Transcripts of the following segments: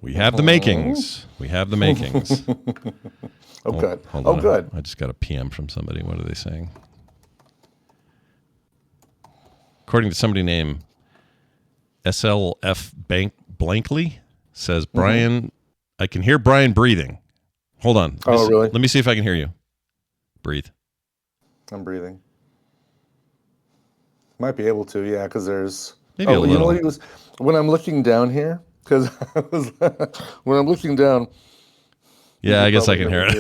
We have the makings. We have the makings. Good. Hold Oh, on. good. I just got a PM from somebody. What are they saying? According to somebody named SLF Blankley, says, Brian, I can hear Brian breathing. Hold on. Really? Let me see if I can hear you. Breathe. I'm breathing. Might be able to, yeah, because there's... Maybe a little. You know what he was... When I'm looking down here, because when I'm looking down... Yeah, I guess I can hear it.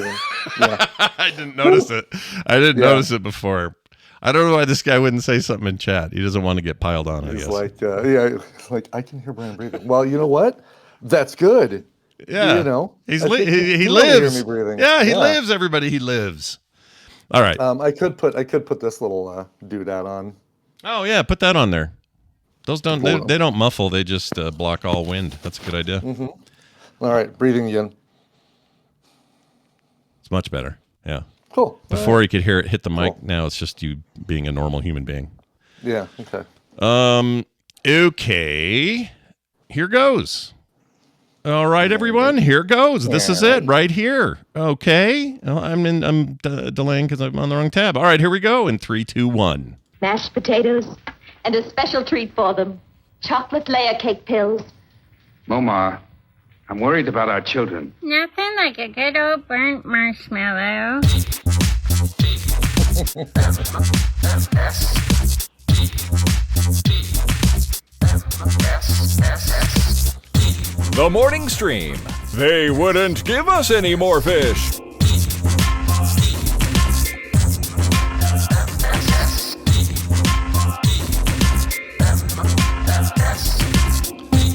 Yeah. I didn't notice it. I didn't notice it before. I don't know why this guy wouldn't say something in chat. He doesn't want to get piled on, He's I guess. like, I can hear Brian breathing. Well, you know what? That's good. Yeah. You know, he you lives. hear me breathing. Yeah, he lives, everybody. He lives. All right. I could put this little doodad on. Oh, yeah, put that on there. Those don't they don't muffle. They just block all wind. That's a good idea. Mm-hmm. All right, breathing again. It's much better. Yeah. Cool. Before you could hear it hit the mic. Now it's just you being a normal human being. Yeah. Okay. Okay. Here goes. All right, everyone. Here goes. This is it right here. Okay. I'm delaying because I'm on the wrong tab. All right, here we go. In 3, 2, 1. Mashed potatoes and a special treat for them. Chocolate layer cake pills. Momar, I'm worried about our children. Nothing like a good old burnt marshmallow. The morning stream. They wouldn't give us any more fish.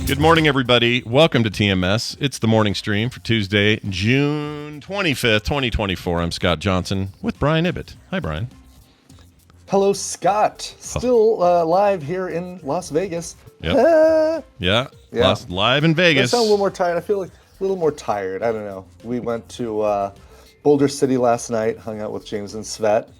Good morning, everybody. Welcome to TMS. It's the morning stream for Tuesday, June 25th, 2024. I'm Scott Johnson with Brian Ibbett. Hi, Brian. Hello, Scott. Still live here in Las Vegas. Yep. Yeah. Live in Vegas. I sound a little more tired. I feel like a little more tired. I don't know. We went to Boulder City last night, hung out with James and Svet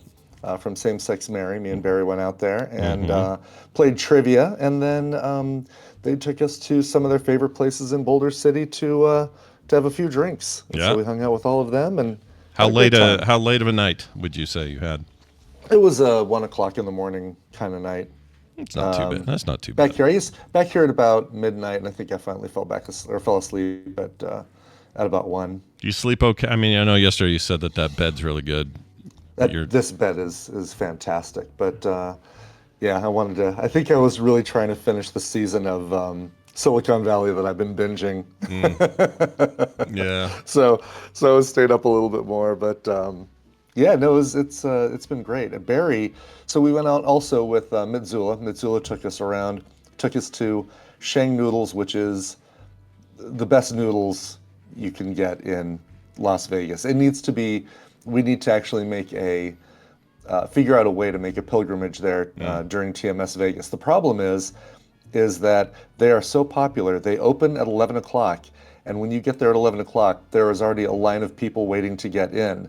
from Same Sex Mary. Me and Barry went out there and played trivia. And then they took us to some of their favorite places in Boulder City to have a few drinks. And so we hung out with all of them. And how late of a night would you say you had? It was a 1 o'clock in the morning kind of night. It's not too bad. That's not too bad. Back here at about midnight, and I think I finally fell asleep at about 1. Do you sleep okay? I mean, I know yesterday you said that bed's really good. This bed is fantastic, but I think I was really trying to finish the season of Silicon Valley that I've been binging. Yeah. So I stayed up a little bit more, but. It's been great. Barry, so we went out also with Mitsula. Mitsula took us to Shang Noodles, which is the best noodles you can get in Las Vegas. We need to actually figure out a way to make a pilgrimage there during TMS Vegas. The problem is that they are so popular. They open at 11 o'clock, and when you get there at 11 o'clock, there is already a line of people waiting to get in.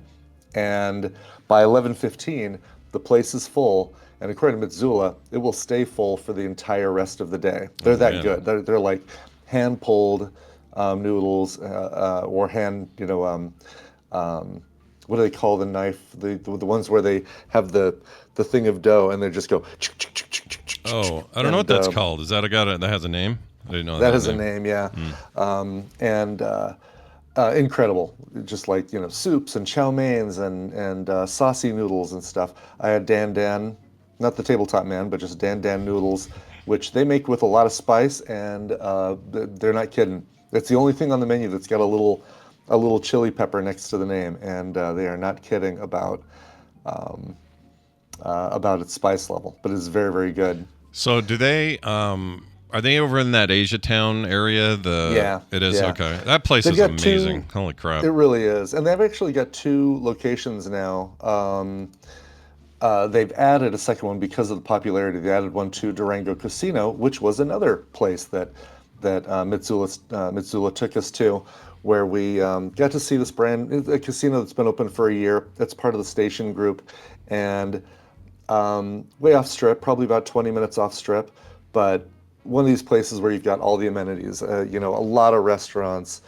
And by 11:15, the place is full, and according to Mitsula, it will stay full for the entire rest of the day. They're that good. They're like hand-pulled noodles or hand, what do they call the knife? The ones where they have the thing of dough and they just go. Oh, I don't know what that's called. Is that that has a name? I didn't know that has a name. Yeah, incredible, just like soups and chow meins and saucy noodles and stuff. I had Dan, not the tabletop man, but just Dan noodles, which they make with a lot of spice, and they're not kidding. It's the only thing on the menu that's got a little chili pepper next to the name, and they are not kidding about its spice level. But it's very, very good. So do they? Are they over in that Asia Town area? It is? Yeah. Okay. That place is amazing. Holy crap. It really is. And they've actually got 2 locations now. They've added a second one because of the popularity. They added one to Durango Casino, which was another place that Mitsula took us to, where we got to see this a casino that's been open for a year. It's part of the Station Group. And way off strip, probably about 20 minutes off strip, but one of these places where you've got all the amenities. You know, a lot of restaurants.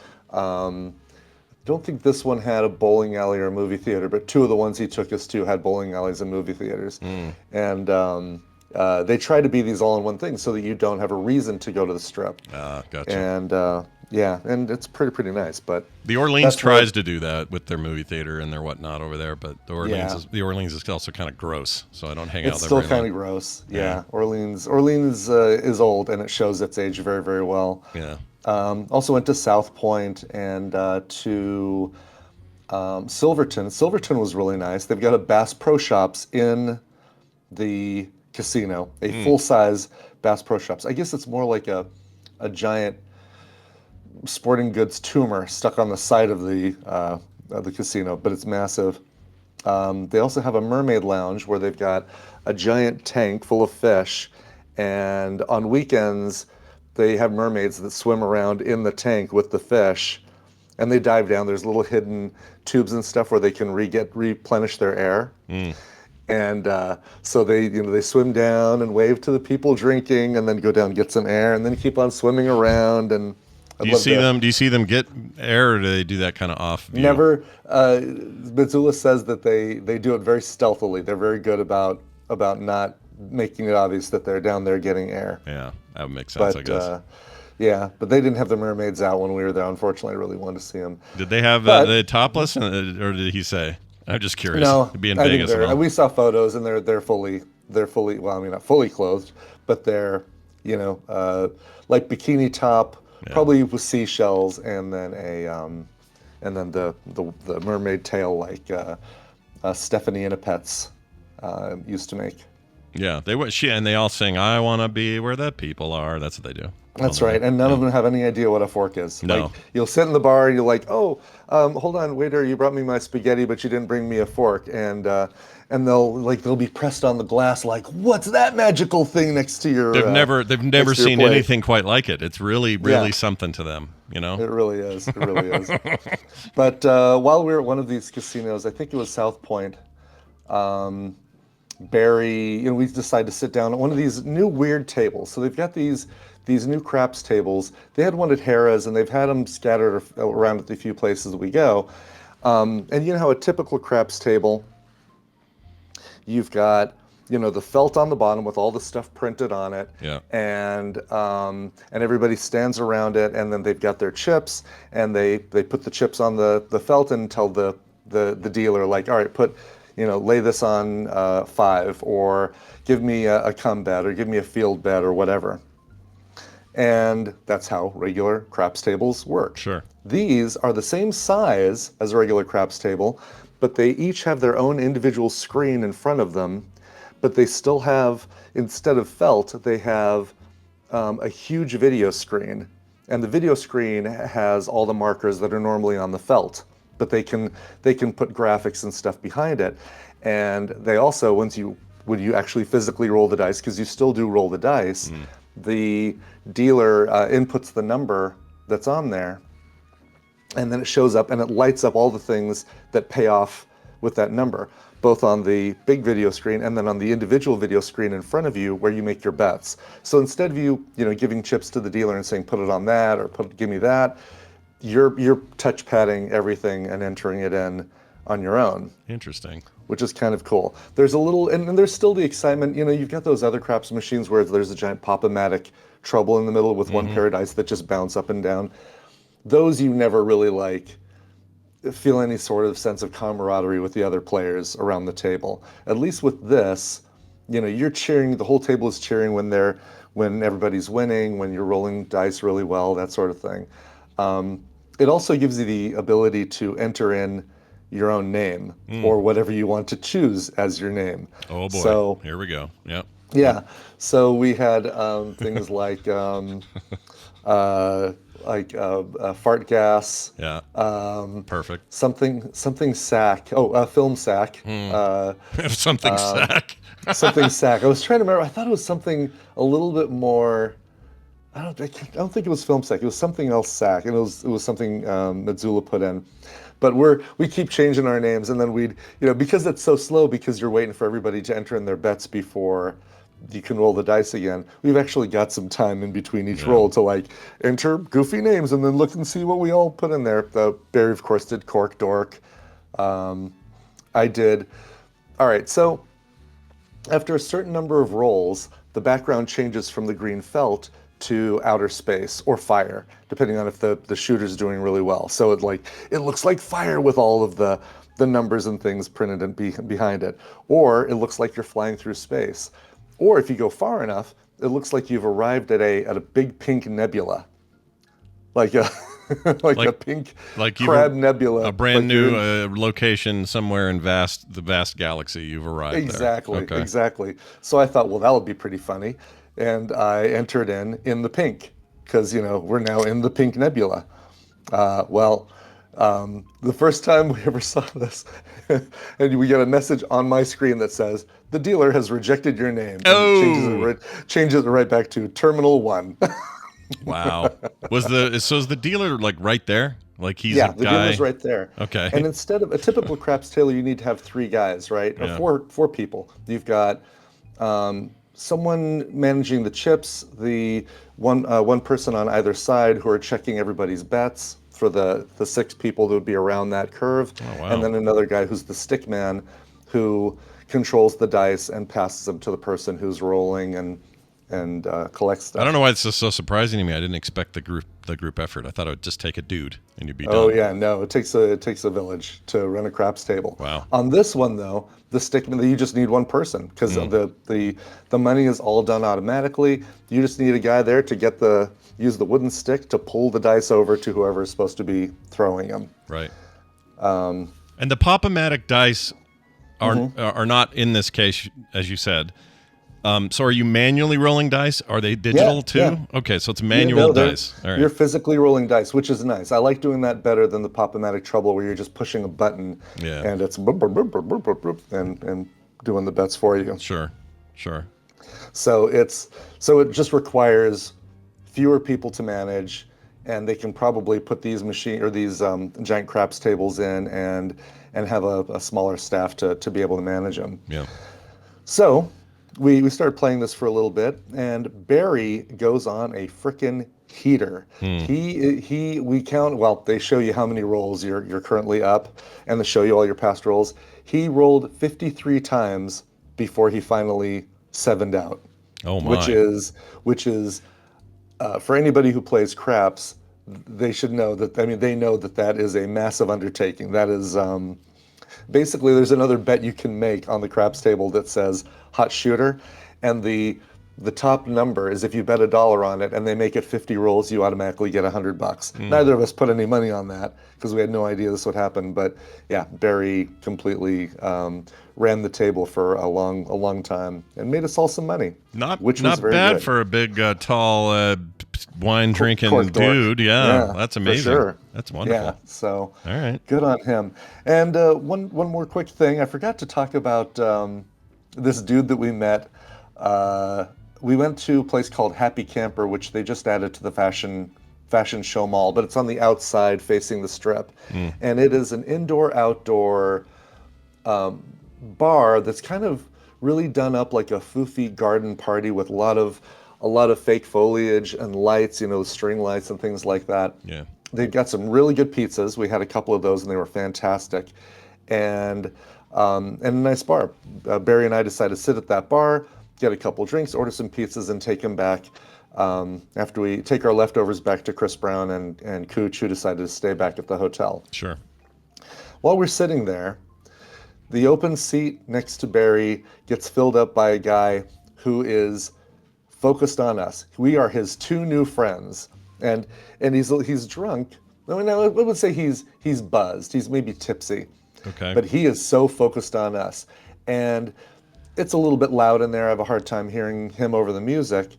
Don't think this one had a bowling alley or a movie theater, but two of the ones he took us to had bowling alleys and movie theaters. And they try to be these all in one thing so that you don't have a reason to go to the Strip. Gotcha. And yeah, and it's pretty nice. But The Orleans that's tries what- to do that with their movie theater and their whatnot over there, but the Orleans is also kind of gross, so I don't hang out It's there still very kind long. of gross. Yeah. Orleans is old, and it shows its age very, very well. Yeah. Also went to South Point and to Silverton. Silverton was really nice. They've got a Bass Pro Shops in the casino, a full-size Bass Pro Shops. I guess it's more like a giant sporting goods Tumor stuck on the side of the casino, but it's massive. They also have a mermaid lounge where they've got a giant tank full of fish, and on weekends they have mermaids that swim around in the tank with the fish, and they dive down. There's little hidden tubes and stuff where they can replenish their air. And so they swim down and wave to the people drinking, and then go down and get some air, and then keep on swimming around. And Do you see them get air, or do they do that kind of off view? Never. Missoula says that they do it very stealthily. They're very good about not making it obvious that they're down there getting air. Yeah, that would make sense, But I guess. yeah, but they didn't have the mermaids out when we were there. Unfortunately, I really wanted to see them. Did they have the topless, or did he say? I'm just curious. No, It'd be in I think Vegas and all. we saw photos, and they're fully. Well, I mean, not fully clothed, but they're like bikini top, probably with seashells, and then the mermaid tail like Stephanie Inapets used to make. Yeah, they all sing, "I want to be where the people are." That's what they do. That's right, and none of them have any idea what a fork is. No. Like, you'll sit in the bar and you're like, "Oh, hold on, waiter, you brought me my spaghetti, but you didn't bring me a fork." And they'll be pressed on the glass, like, "What's that magical thing next to your?" They've never next to your seen plate? anything quite like it. It's really Yeah. something to them. You know. It really is. It really is. But while we were at one of these casinos, I think it was South Point, Barry, we decided to sit down at one of these new weird tables. So they've got these new craps tables. They had one at Harrah's, and they've had them scattered around at the few places that we go. And you know how a typical craps table, you've got the felt on the bottom with all the stuff printed on it. Yeah. And everybody stands around it, and then they've got their chips, and they put the chips on the felt and tell the dealer, like, all right, lay this on 5, or give me a come bet, or give me a field bet, or whatever. And that's how regular craps tables work. Sure. These are the same size as a regular craps table, but they each have their own individual screen in front of them, but they still have, instead of felt, they have a huge video screen. And the video screen has all the markers that are normally on the felt, but they can put graphics and stuff behind it. And they also, when you actually physically roll the dice, because you still do roll the dice, the dealer inputs the number that's on there, and then it shows up and it lights up all the things that pay off with that number, both on the big video screen and then on the individual video screen in front of you where you make your bets. So instead of you giving chips to the dealer and saying, put it on that, or give me that, you're touch padding everything and entering it in on your own. Interesting. Which is kind of cool. There's a little, and there's still the excitement. You've got those other craps machines where there's a giant Pop-O-Matic trouble in the middle with one pair of dice that just bounce up and down. Those you never really feel any sort of sense of camaraderie with the other players around the table. At least with this, you're cheering. The whole table is cheering when everybody's winning, when you're rolling dice really well, that sort of thing. It also gives you the ability to enter in your own name or whatever you want to choose as your name. Oh boy! So, here we go. Yep. Yeah. So we had things like fart gas. Yeah. Perfect. Something sack. Oh, film sack. Something sack. Something sack. I was trying to remember. I thought it was something a little bit more. I don't think it was film sack. It was something else sack, and it was something Missoula put in. But we keep changing our names, and then we'd because it's so slow, because you're waiting for everybody to enter in their bets before you can roll the dice again. We've actually got some time in between each roll to like enter goofy names and then look and see what we all put in there. Barry, of course, did Cork Dork. I did. All right, so after a certain number of rolls, the background changes from the green felt to outer space or fire, depending on if the shooter's doing really well. So it looks like fire with all of the numbers and things printed and behind it. Or it looks like you're flying through space. Or if you go far enough, it looks like you've arrived at a big pink nebula. Like a a pink crab nebula. A brand new location somewhere in the vast galaxy. You've arrived exactly, there. Okay. Exactly. So I thought, well, that would be pretty funny. And I entered in the pink because, we're now in the pink nebula. The first time we ever saw this, and we get a message on my screen that says, the dealer has rejected your name. Oh! Changes it right back to Terminal 1. Wow. Is the dealer like right there? Like he's yeah, a the guy? dealer's right there. Okay. And instead of a typical craps tailor, you need to have 3 guys, right? Yeah. Or four people. You've got someone managing the chips, the one person on either side who are checking everybody's bets for the 6 people that would be around that curve. Oh, wow. And then another guy who's the stick man who controls the dice and passes them to the person who's rolling and collects stuff. I don't know why it's so surprising to me. I didn't expect the group effort. I thought it would just take a dude and you'd be done. Oh yeah, no, it takes a village to run a craps table. Wow. On this one though, the stickman, you just need one person because the money is all done automatically. You just need a guy there to use the wooden stick to pull the dice over to whoever is supposed to be throwing them. Right. And the Pop-O-Matic dice are not in this case, as you said. So are you manually rolling dice? Are they digital too? Yeah. Okay, so it's manual dice. All right. You're physically rolling dice, which is nice. I like doing that better than the Pop-O-Matic Trouble where you're just pushing a button and it's boop, boop, boop, boop, boop, boop, boop, and doing the bets for you. Sure. So it just requires fewer people to manage, and they can probably put these giant craps tables in and have a smaller staff to be able to manage them. Yeah. So we started playing this for a little bit, and Barry goes on a frickin' heater. We count. Well, they show you how many rolls you're currently up, and they show you all your past rolls. He rolled 53 times before he finally sevened out. Oh my! Which is for anybody who plays craps, they should know that. I mean, they know that is a massive undertaking. That is basically there's another bet you can make on the craps table that says hot shooter, and the top number is if you bet $1 on it and they make it 50 rolls, you automatically get $100. Neither of us put any money on that because we had no idea this would happen. But yeah, Barry completely ran the table for a long time and made us all some money. Not was very bad good. for a big, tall, wine drinking dude. Yeah, that's amazing. For sure. That's wonderful. Yeah, so all right, good on him. And one more quick thing, I forgot to talk about this dude that we met. We went to a place called Happy Camper, which they just added to the fashion show mall, but it's on the outside facing the strip, and it is an indoor-outdoor bar that's kind of really done up like a foofy garden party with a lot of fake foliage and lights, string lights and things like that. Yeah. They've got some really good pizzas. We had a couple of those and they were fantastic, and a nice bar. Barry and I decided to sit at that bar, get a couple drinks, order some pizzas, and take them back. After we take our leftovers back to Chris Brown and Cooch, who decided to stay back at the hotel. Sure. While we're sitting there, the open seat next to Barry gets filled up by a guy who is focused on us. We are his 2 new friends, and he's drunk. I mean, I would say he's buzzed. He's maybe tipsy. Okay. But he is so focused on us, and it's a little bit loud in there. I have a hard time hearing him over the music,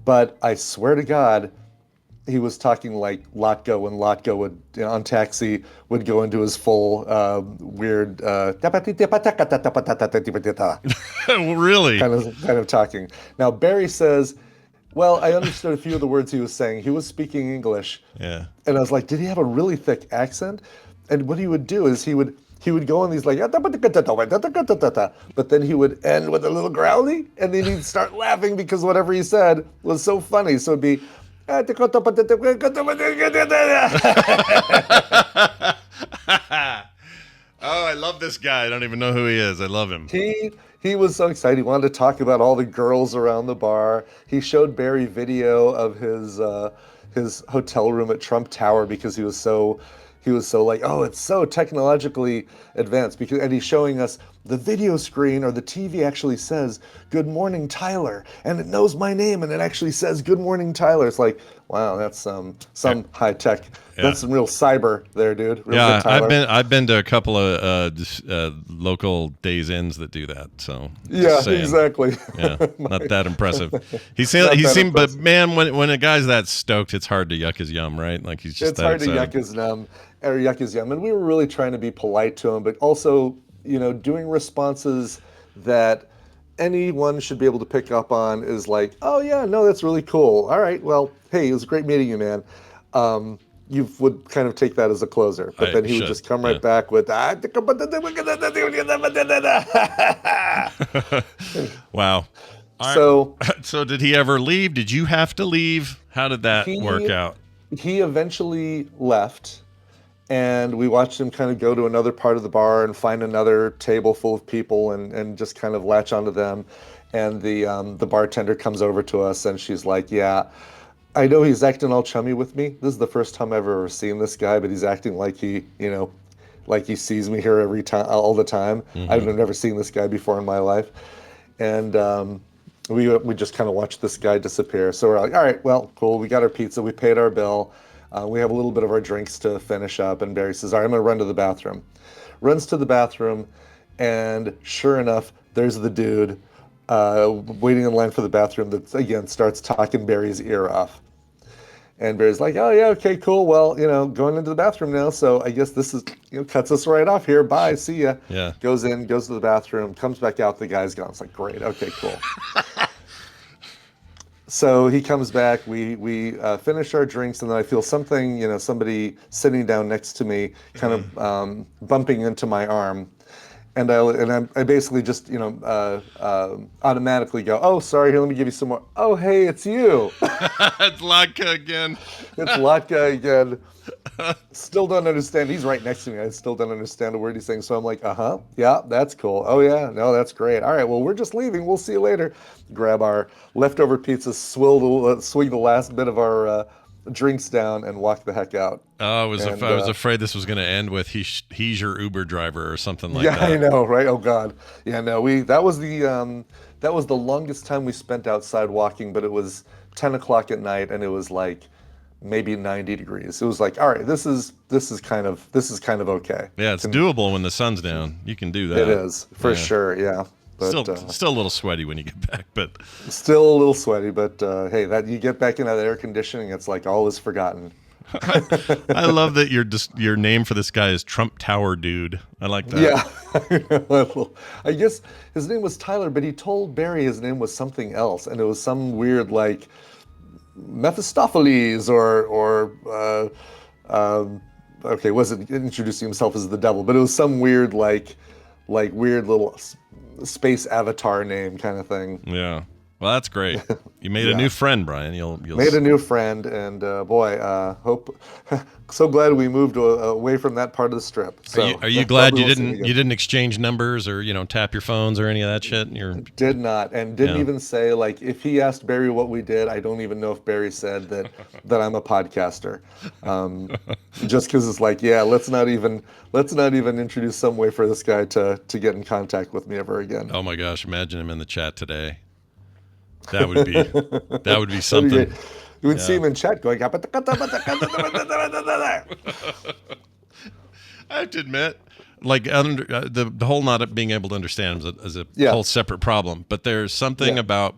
but I swear to God, he was talking like Latka when Latka would, on Taxi, would go into his full weird Really? kind of talking. Now Barry says, well, I understood a few of the words he was saying. He was speaking English. Yeah. And I was like, did he have a really thick accent? And what he would do is he would he would go on these like, but then he would end with a little growly, and then he'd start laughing because whatever he said was so funny. So it'd be, Oh, I love this guy. I don't even know who he is. I love him. He was so excited. He wanted to talk about all the girls around the bar. He showed Barry video of his hotel room at Trump Tower because he was so like, oh, it's so technologically advanced. And he's showing us the video screen, or the TV actually says, "Good morning, Tyler," and it knows my name, and it actually says, "Good morning, Tyler." It's like, wow, that's some high tech. Yeah. That's some real cyber there, dude. Real yeah, good, Tyler. I've been to a couple of local Days Inns that do that. So yeah, exactly. Yeah, not that impressive. He seemed, but man, when a guy's that stoked, it's hard to yuck his yum, right? Like he's just. It's hard to yuck his yum. And we were really trying to be polite to him, but also, doing responses that anyone should be able to pick up on is like, oh yeah, no, that's really cool. All right, well, hey, it was great meeting you, man. You would kind of take that as a closer, but then he would just come right back with, wow. So did he ever leave? Did you have to leave? How did that work out? He eventually left. And we watched him kind of go to another part of the bar and find another table full of people and just kind of latch onto them. And the bartender comes over to us and she's like, yeah, I know he's acting all chummy with me. This is the first time I've ever seen this guy, but he's acting like he sees me here every time, all the time. Mm-hmm. I've never seen this guy before in my life. And we just kind of watched this guy disappear. So we're like, all right, well, cool. We got our pizza. We paid our bill. We have a little bit of our drinks to finish up, and Barry says, all right, I'm going to run to the bathroom. Runs to the bathroom, and sure enough, there's the dude waiting in line for the bathroom that, again, starts talking Barry's ear off. And Barry's like, oh, yeah, okay, cool. Well, going into the bathroom now, so I guess this is, cuts us right off here. Bye, see ya. Yeah. Goes to the bathroom, comes back out, the guy's gone. It's like, great, okay, cool. So he comes back, we finish our drinks, and then I feel something, somebody sitting down next to me kind of bumping into my arm. And I basically just, automatically go, oh, sorry, here, let me give you some more. Oh, hey, it's you. It's Latka again. It's Latka again. Still don't understand. He's right next to me. I still don't understand a word he's saying. So I'm like, yeah, that's cool. Oh, yeah, no, that's great. All right, well, we're just leaving. We'll see you later. Grab our leftover pizza, swing the last bit of our drinks down, and walk the heck out. Oh, I was afraid this was going to end with he's your Uber driver or something like that. Yeah, I know, right? Oh God, yeah, no. That was the longest time we spent outside walking, but it was 10 o'clock at night, and it was like maybe 90 degrees. It was like, all right, this is kind of okay. Yeah, it's doable when the sun's down. You can do that. It is for sure. Yeah. But, still a little sweaty when you get back, but still a little sweaty. But hey, that you get back into that air conditioning, it's like all is forgotten. I love that your name for this guy is Trump Tower Dude. I like that. Yeah, I guess his name was Tyler, but he told Barry his name was something else, and it was some weird like Mephistopheles or wasn't introducing himself as the devil, but it was some weird like weird little space avatar name kind of thing. Yeah. Well, that's great. You made a new friend, Brian. You'll made a new friend, and hope. So glad we moved away from that part of the strip. So are you glad you didn't exchange numbers or tap your phones or any of that shit? Did not, and didn't even say, like, if he asked Barry what we did, I don't even know if Barry said that I'm a podcaster. Just because it's like, yeah, let's not even introduce some way for this guy to get in contact with me ever again. Oh my gosh, imagine him in the chat today. That would be something. You would see him in chat going, I have to admit, like the whole not being able to understand is a whole separate problem. But there's something about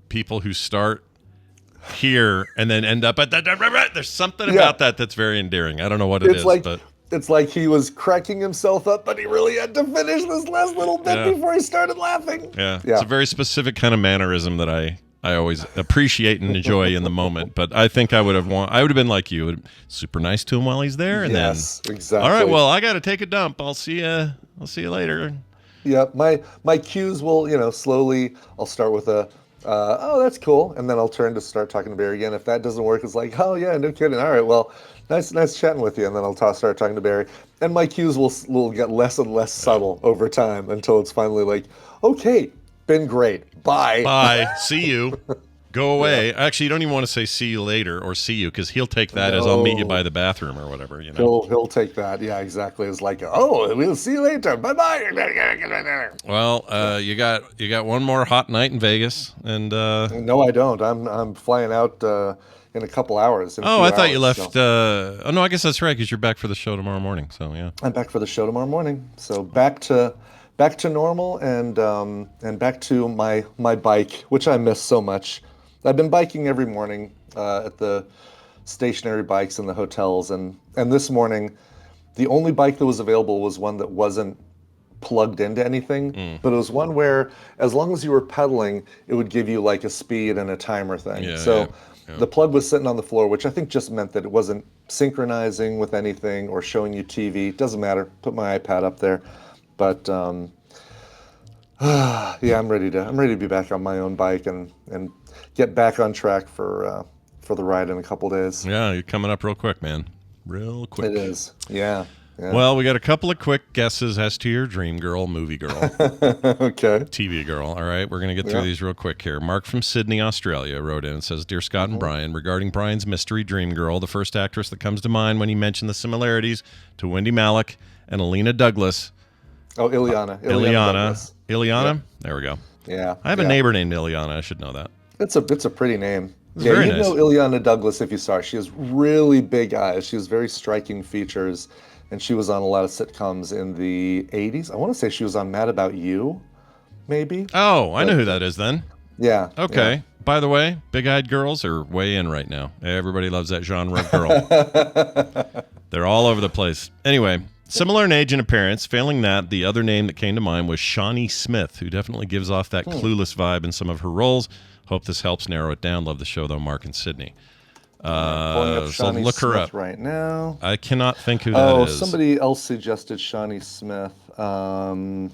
people who start here and then end up at that. There's something about that's very endearing. I don't know what it is, but it's like he was cracking himself up, but he really had to finish this last little bit before he started laughing. Yeah. It's a very specific kind of mannerism that I I always appreciate and enjoy in the moment. But I think I would have been like you, super nice to him while he's there, and Yes, then exactly. all right, well, I got to take a dump. I'll see you later. Yeah, my cues will, slowly. I'll start with oh, that's cool, and then I'll turn to start talking to Barry again. If that doesn't work, it's like, oh yeah, no kidding. All right, well, nice chatting with you, and then I'll start talking to Barry, and my cues will get less and less subtle over time until it's finally like, okay, been great, bye. Bye. See you. Go away. Yeah. Actually, you don't even want to say "see you later" or "see you" because he'll take that as "I'll meet you by the bathroom" or whatever. He'll take that. Yeah, exactly. It's like, oh, we'll see you later. Bye bye. Well, you got one more hot night in Vegas, and no, I don't. I'm flying out in a couple hours. I thought you left. So. Oh no, I guess that's right because you're back for the show tomorrow morning. So yeah, I'm back for the show tomorrow morning. So back to normal and back to my bike, which I miss so much. I've been biking every morning at the stationary bikes in the hotels, and this morning, the only bike that was available was one that wasn't plugged into anything, but it was one where as long as you were pedaling, it would give you like a speed and a timer thing. Yeah. The plug was sitting on the floor, which I think just meant that it wasn't synchronizing with anything or showing you TV. Doesn't matter. Put my iPad up there, but yeah, I'm ready to be back on my own bike and get back on track for the ride in a couple days. Yeah, you're coming up real quick, man. Real quick. It is. Yeah. Well, we got a couple of quick guesses as to your dream girl, movie girl. Okay. TV girl. All right, we're going to get through these real quick here. Mark from Sydney, Australia wrote in and says, Dear Scott and Brian, regarding Brian's mystery dream girl, the first actress that comes to mind when he mentioned the similarities to Wendy Malick and Alina Douglas. Oh, Ileana. Ileana? Yep. There we go. Yeah. I have a neighbor named Ileana. I should know that. It's a pretty name. It's very nice. Know Ileana Douglas if you saw her. She has really big eyes. She has very striking features, and she was on a lot of sitcoms in the 80s. I want to say she was on Mad About You, maybe. Oh, I know who that is then. Yeah. Okay. Yeah. By the way, big-eyed girls are way in right now. Everybody loves that genre of girl. They're all over the place. Anyway, similar in age and appearance. Failing that, the other name that came to mind was Shawnee Smith, who definitely gives off that clueless vibe in some of her roles. Hope this helps narrow it down. Love the show, though, Mark and Sydney. So look her up right now. I cannot think who that is. Oh, somebody else suggested Shawnee Smith. Yeah,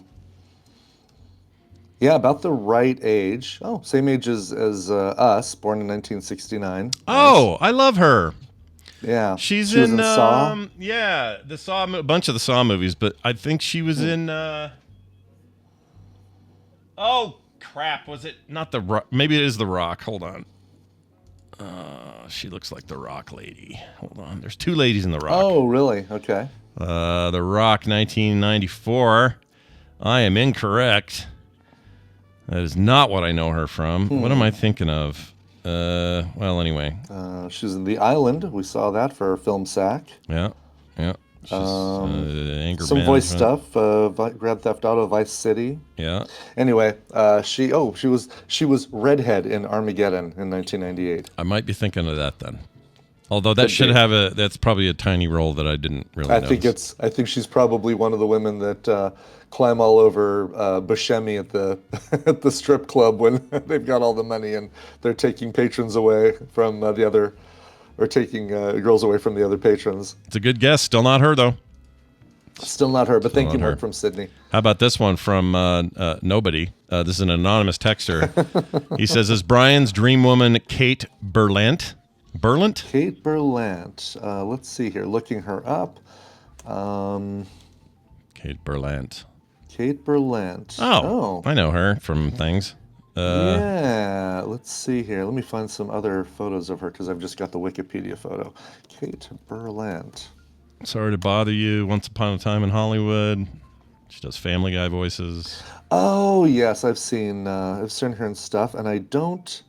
about the right age. Oh, same age as us, born in 1969. Oh, I love her. Yeah, she was in Saw. Yeah, the Saw, a bunch of the Saw movies, but I think she was in. Oh crap! Was it not the Rock? Maybe it is the Rock. Hold on. She looks like the Rock lady. Hold on. There's two ladies in the Rock. Oh, really? Okay. The Rock, 1994. I am incorrect. That is not what I know her from. What am I thinking of? Well, anyway. She's in The Island. We saw that for Film Sack. Yeah. She's, anger some management. voice stuff. Grand Theft Auto, Vice City. Yeah. Anyway, she was redhead in Armageddon in 1998. I might be thinking of that then. Although that should have that's probably a tiny role that I didn't really notice. I think she's probably one of the women that climb all over Buscemi at the at the strip club when they've got all the money and they're taking patrons away from the other, or taking girls away from the other patrons. It's a good guess. Still not her though. Still not her, but thank you, Mark from Sydney. How about this one from nobody? This is an anonymous texter. He says, "Is Brian's dream woman Kate Berlant?" Berlant? Kate Berlant. Let's see here. Looking her up. Kate Berlant. Kate Berlant. Oh, I know her from things. Yeah. Let's see here. Let me find some other photos of her because I've just got the Wikipedia photo. Kate Berlant. Sorry to bother you. Once Upon a Time in Hollywood. She does Family Guy voices. Oh yes, I've seen her in stuff, and I don't.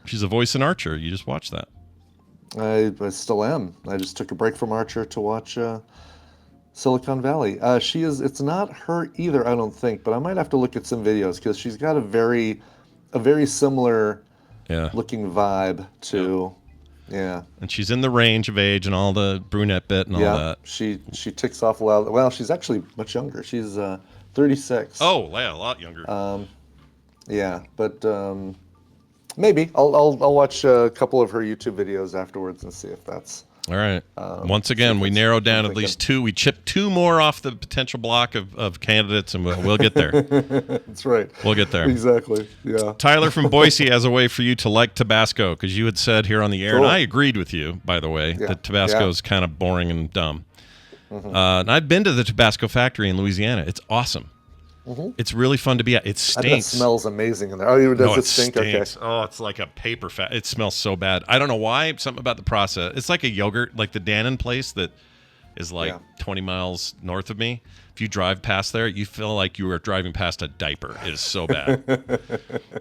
She's a voice in Archer. You just watched that. I still am. I just took a break from Archer to watch Silicon Valley. It's not her either, I don't think, but I might have to look at some videos because she's got a very similar looking vibe to, yeah. And she's in the range of age and all the brunette bit and all that. She ticks off a lot. Well, she's actually much younger. She's 36. Oh, yeah, a lot younger. Yeah, but Maybe I'll watch a couple of her YouTube videos afterwards and see if that's. All right. Once again, we narrowed down at least two. We chipped two more off the potential block of candidates, and we'll get there. That's right. We'll get there. Exactly. Yeah. Tyler from Boise has a way for you to like Tabasco, because you had said here on the air, and I agreed with you, by the way, that Tabasco is kind of boring and dumb. And I've been to the Tabasco factory in Louisiana. It's awesome. It's really fun to be at. It stinks. I bet it smells amazing in there. Oh, does it stink? Stinks. Okay. Oh, it's like a paper fat. It smells so bad. I don't know why. Something about the process. It's like a yogurt, like the Dannon place that is like 20 miles north of me. If you drive past there, you feel like you are driving past a diaper. It is so bad.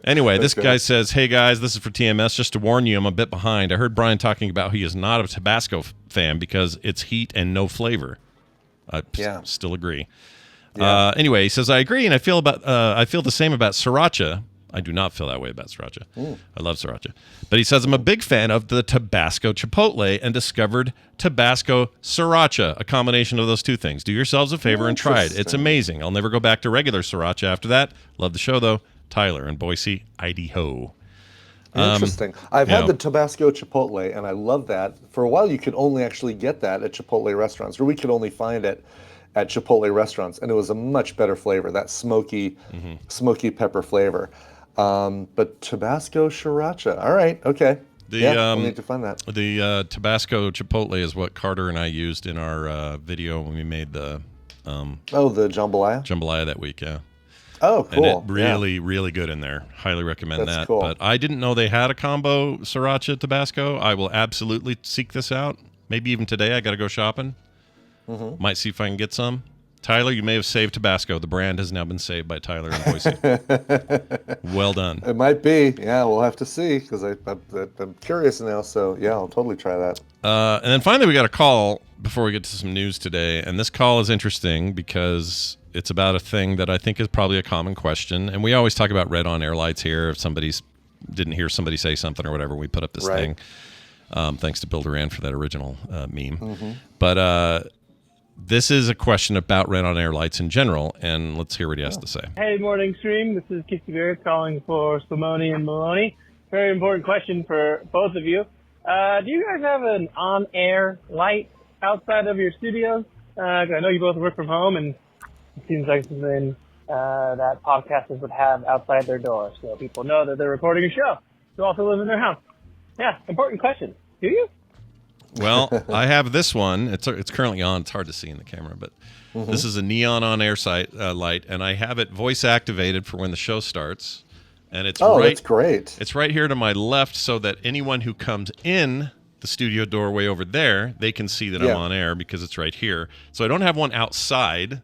Anyway, this guy says, "Hey guys, this is for TMS. Just to warn you, I'm a bit behind. I heard Brian talking about he is not a Tabasco fan because it's heat and no flavor. I still agree." Yeah. Anyway, he says, I agree, and I feel the same about sriracha. I do not feel that way about sriracha. I love sriracha. But he says, I'm a big fan of the Tabasco Chipotle and discovered Tabasco Sriracha, a combination of those two things. Do yourselves a favor and try it. It's amazing. I'll never go back to regular sriracha after that. Love the show, though. Tyler in Boise, Idaho. Interesting. I've had the Tabasco Chipotle, and I love that. For a while, you could only actually get that at Chipotle restaurants, or we could only find it at Chipotle restaurants, and it was a much better flavor, that smoky pepper flavor. But Tabasco Sriracha, all right, okay. We'll need to find that. The Tabasco Chipotle is what Carter and I used in our video when we made the the jambalaya? Jambalaya that week, yeah. Oh, cool. And it really good in there. Highly recommend that. Cool. But I didn't know they had a combo Sriracha Tabasco. I will absolutely seek this out. Maybe even today I got to go shopping. Might see if I can get some. Tyler, you may have saved Tabasco. The brand has now been saved by Tyler in Boise. Well done. It might be. Yeah, we'll have to see, because I'm curious now. So, yeah, I'll totally try that. And then finally, we got a call before we get to some news today. And this call is interesting because it's about a thing that I think is probably a common question. And we always talk about red on air lights here. If somebody's didn't hear somebody say something or whatever, we put up this thing. Thanks to Bill Duran for that original meme. But this is a question about red on air lights in general, and let's hear what he has to say. Hey, morning stream. This is Kissy Bear calling for Simone and Maloney. Very important question for both of you. Do you guys have an on-air light outside of your studios? 'Cause I know you both work from home, and it seems like something that podcasters would have outside their door, so people know that they're recording a show who also live in their house. Yeah, important question. Do you? Well, I have this one. It's currently on. It's hard to see in the camera, but this is a neon on-air light, and I have it voice activated for when the show starts. And it's that's great. It's right here to my left, so that anyone who comes in the studio doorway over there, they can see that I'm on air because it's right here. So I don't have one outside.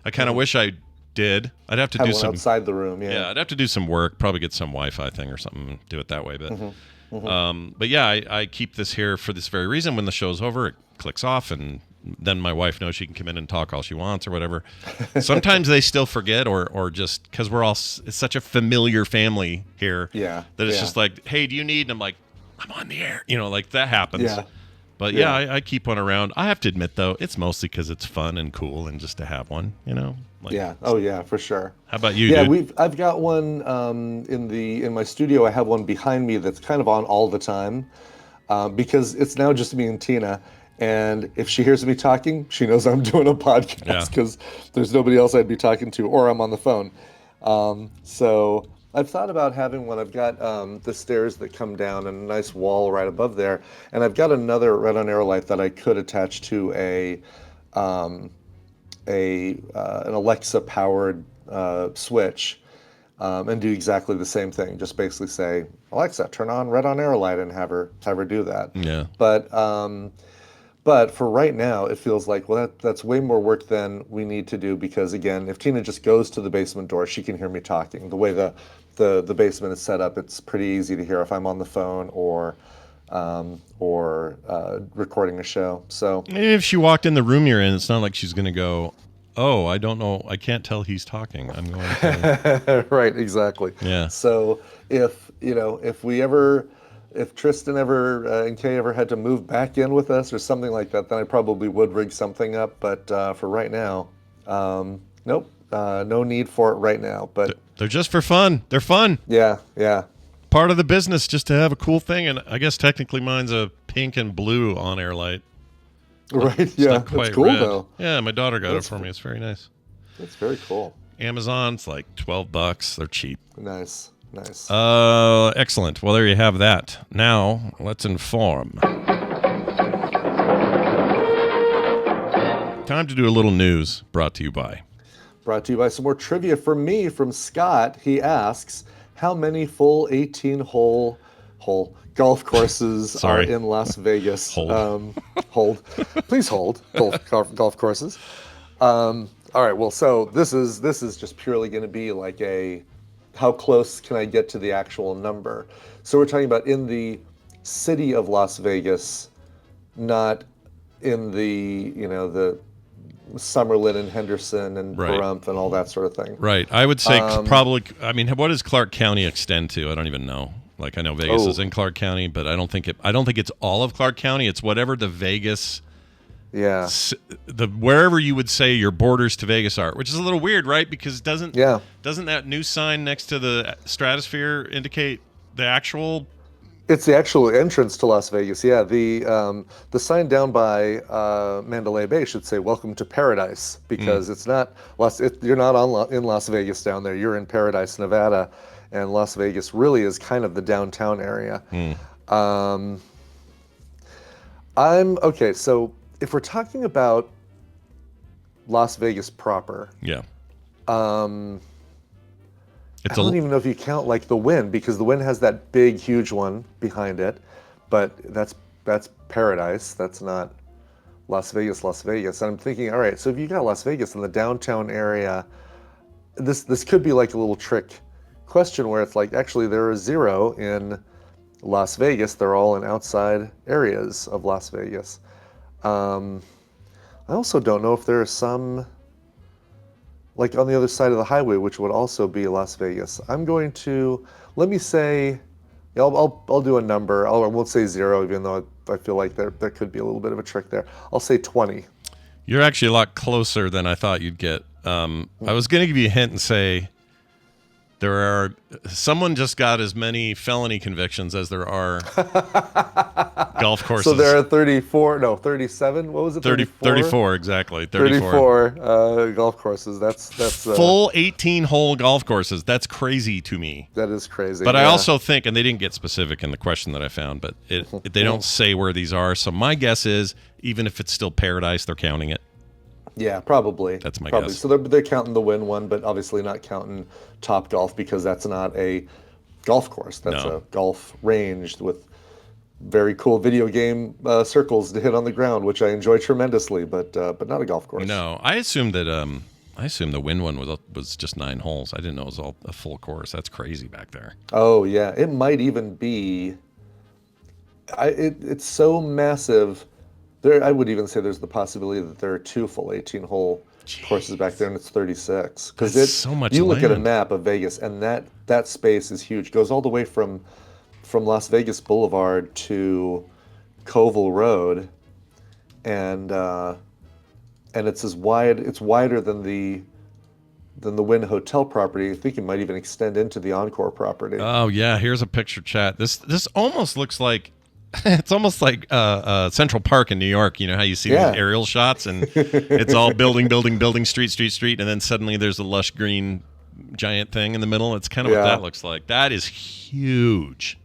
I kind of wish I did. I'd have to do some outside the room. Yeah, I'd have to do some work. Probably get some Wi-Fi thing or something and do it that way, but. But yeah, I keep this here for this very reason. When the show's over, it clicks off, and then my wife knows she can come in and talk all she wants or whatever. Sometimes they still forget, or just because it's such a familiar family here that it's just like, hey, do you need? And I'm like, I'm on the air, like that happens. Yeah. But I keep one around. I have to admit though, it's mostly because it's fun and cool, and just to have one, Oh yeah, for sure. How about you? Yeah, dude? I've got one in my studio. I have one behind me that's kind of on all the time, because it's now just me and Tina. And if she hears me talking, she knows I'm doing a podcast because there's nobody else I'd be talking to, or I'm on the phone. So I've thought about having one. I've got the stairs that come down and a nice wall right above there, and I've got another red on air light that I could attach to an Alexa powered switch, and do exactly the same thing. Just basically say, Alexa, turn on red on air light, and have her do that. Yeah. But for right now, it feels like, well, that's way more work than we need to do, because again, if Tina just goes to the basement door, she can hear me talking. The way the basement is set up, it's pretty easy to hear if I'm on the phone or recording a show. So if she walked in the room you're in, it's not like she's going to go, oh, I don't know, I can't tell he's talking. I'm going to... Right, exactly. Yeah. So if Tristan and Kay ever had to move back in with us or something like that, then I probably would rig something up. But for right now, nope, no need for it right now. But they're just for fun. They're fun. Yeah. part of the business just to have a cool thing. And I guess technically mine's a pink and blue on-air light. Right? It's Yeah, not quite that's cool red. though. Yeah, my daughter got it That's for me. It's very nice. That's very cool. Amazon's like $12. They're cheap. Nice, nice. Excellent. Well, there you have that. Now let's inform. Time to do a little news. Brought to you by some more trivia from me, from Scott. He asks, how many full 18-hole golf courses are in Las Vegas? Hold. Please hold golf courses. All right. Well, so this is just purely going to be like how close can I get to the actual number? So we're talking about in the city of Las Vegas, not in the the Summerlin and Henderson and Pahrump and all that sort of thing. Right. I would say probably. I mean, what does Clark County extend to? I don't even know. Like, I know Vegas is in Clark County, but I don't think it's all of Clark County. It's whatever the Vegas. Yeah. Wherever you would say your borders to Vegas are, which is a little weird, right? Because doesn't that new sign next to the Stratosphere indicate the actual? It's the actual entrance to Las Vegas. Yeah, the sign down by Mandalay Bay should say "Welcome to Paradise" because it's not you're not in Las Vegas down there. You're in Paradise, Nevada, and Las Vegas really is kind of the downtown area. Okay. So if we're talking about Las Vegas proper, I don't even know if you count like the Wynn, because the Wynn has that big, huge one behind it, but that's Paradise. That's not Las Vegas. And I'm thinking, all right, so if you got Las Vegas in the downtown area, this could be like a little trick question where it's like, actually, there is 0 in Las Vegas. They're all in outside areas of Las Vegas. I also don't know if there are some like on the other side of the highway, which would also be Las Vegas. I'm going to, let me say, I'll do a number. I won't say 0, even though I feel like there could be a little bit of a trick there. I'll say 20. You're actually a lot closer than I thought you'd get. I was going to give you a hint and say someone just got as many felony convictions as there are golf courses. So there are 37. What was it? 34, exactly. 34 golf courses. That's full 18-hole golf courses. That's crazy to me. That is crazy. But I also think, and they didn't get specific in the question that I found, but they don't say where these are. So my guess is, even if it's still Paradise, they're counting it. Yeah, probably. That's my guess. So they're counting the Wynn one, but obviously not counting Top Golf because that's not a golf course. That's a golf range with very cool video game circles to hit on the ground, which I enjoy tremendously, but not a golf course. No, I assumed that. I assumed the Wynn one was just 9 holes. I didn't know it was all a full course. That's crazy back there. Oh yeah, it might even be. It's so massive. I would even say there's the possibility that there are 2 full 18-hole courses back there, and it's 36. Because it's so much. You land. look at a map of Vegas, and that space is huge. It goes all the way from Las Vegas Boulevard to Colville Road, and it's as wide. It's wider than the Wynn Hotel property. I think it might even extend into the Encore property. Oh yeah, here's a picture chat. This almost looks like. It's almost like Central Park in New York. You know how you see these aerial shots, and it's all building, street, and then suddenly there's a lush green giant thing in the middle. It's kind of what that looks like. That is huge.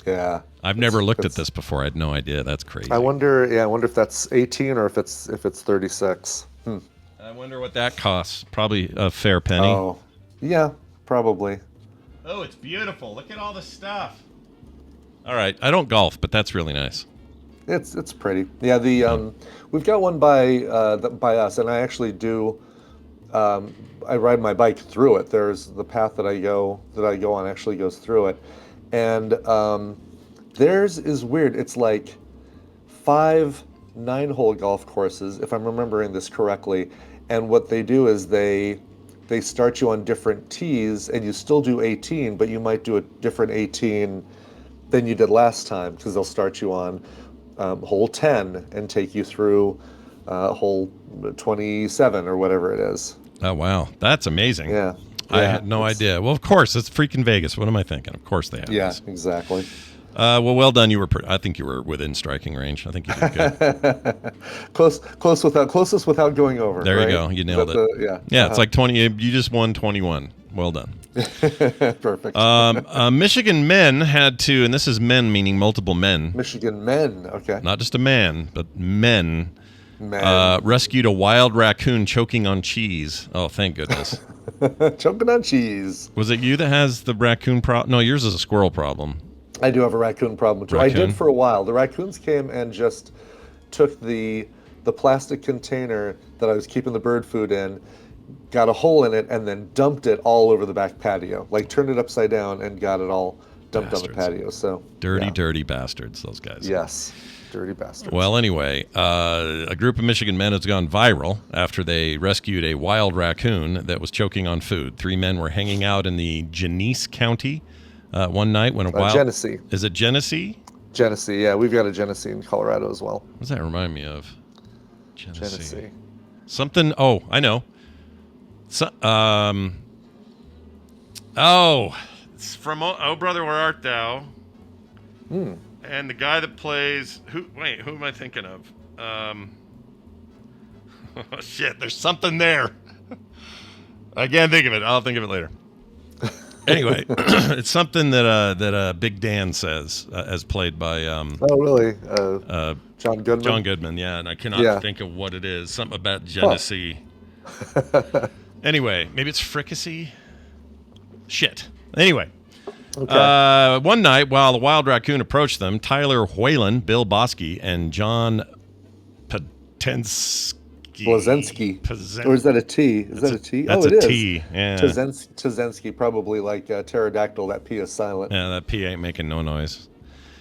Yeah. I've never looked at this before. I had no idea. That's crazy. I wonder if that's 18 or if it's 36. I wonder what that costs. Probably a fair penny. Oh, yeah, probably. Oh, it's beautiful. Look at all the stuff. All right, I don't golf, but that's really nice. It's pretty. Yeah, we've got one by us, and I actually do. I ride my bike through it. There's the path that I go on actually goes through it, and theirs is weird. It's like 5 9-hole golf courses, if I'm remembering this correctly. And what they do is they start you on different tees, and you still do 18, but you might do a different 18 than you did last time, because they'll start you on hole 10 and take you through hole 27 or whatever it is. Oh wow, that's amazing. Yeah. I had no idea. Well, of course, it's freaking Vegas. What am I thinking? Of course they have Yeah, this. exactly. Well done. I think you were within striking range. I think you did good. Closest without going over. There right? you go. You nailed it. Yeah. Yeah, it's like 20. You just won 21. Well done. Perfect. Michigan men had to, and this is men meaning multiple men. Michigan men. Okay. Not just a man, but men. Rescued a wild raccoon choking on cheese. Oh, thank goodness. Choking on cheese. Was it you that has the raccoon problem? No, yours is a squirrel problem. I do have a raccoon problem too. Raccoon? I did for a while. The raccoons came and just took the plastic container that I was keeping the bird food in, got a hole in it, and then dumped it all over the back patio. Like turned it upside down and got it all dumped on the patio. So dirty bastards, those guys. Yes. Dirty bastards. Well, anyway, a group of Michigan men has gone viral after they rescued a wild raccoon that was choking on food. 3 men were hanging out in the Genessee County one night when a wild... Genessee. Is it Genessee? Genesee, yeah. We've got a Genesee in Colorado as well. What does that remind me of? Genesee. Something... Oh, I know. It's from Oh Brother, Where Art Thou? And the guy that plays who am I thinking of? Oh shit, there's something there. I can't think of it. I'll think of it later. Anyway, it's something that Big Dan says, as played by oh really? John Goodman. John Goodman, yeah, and I cannot think of what it is. Something about Genessee. Anyway, maybe it's fricassee. Shit. Anyway. Okay. One night, while the wild raccoon approached them, Tyler Whalen, Bill Bosky, and John Potensky. Blazensky. Or is that a T? Is that a T? That's it is. T. Yeah. Tazensky, probably like pterodactyl. That P is silent. Yeah, that P ain't making no noise.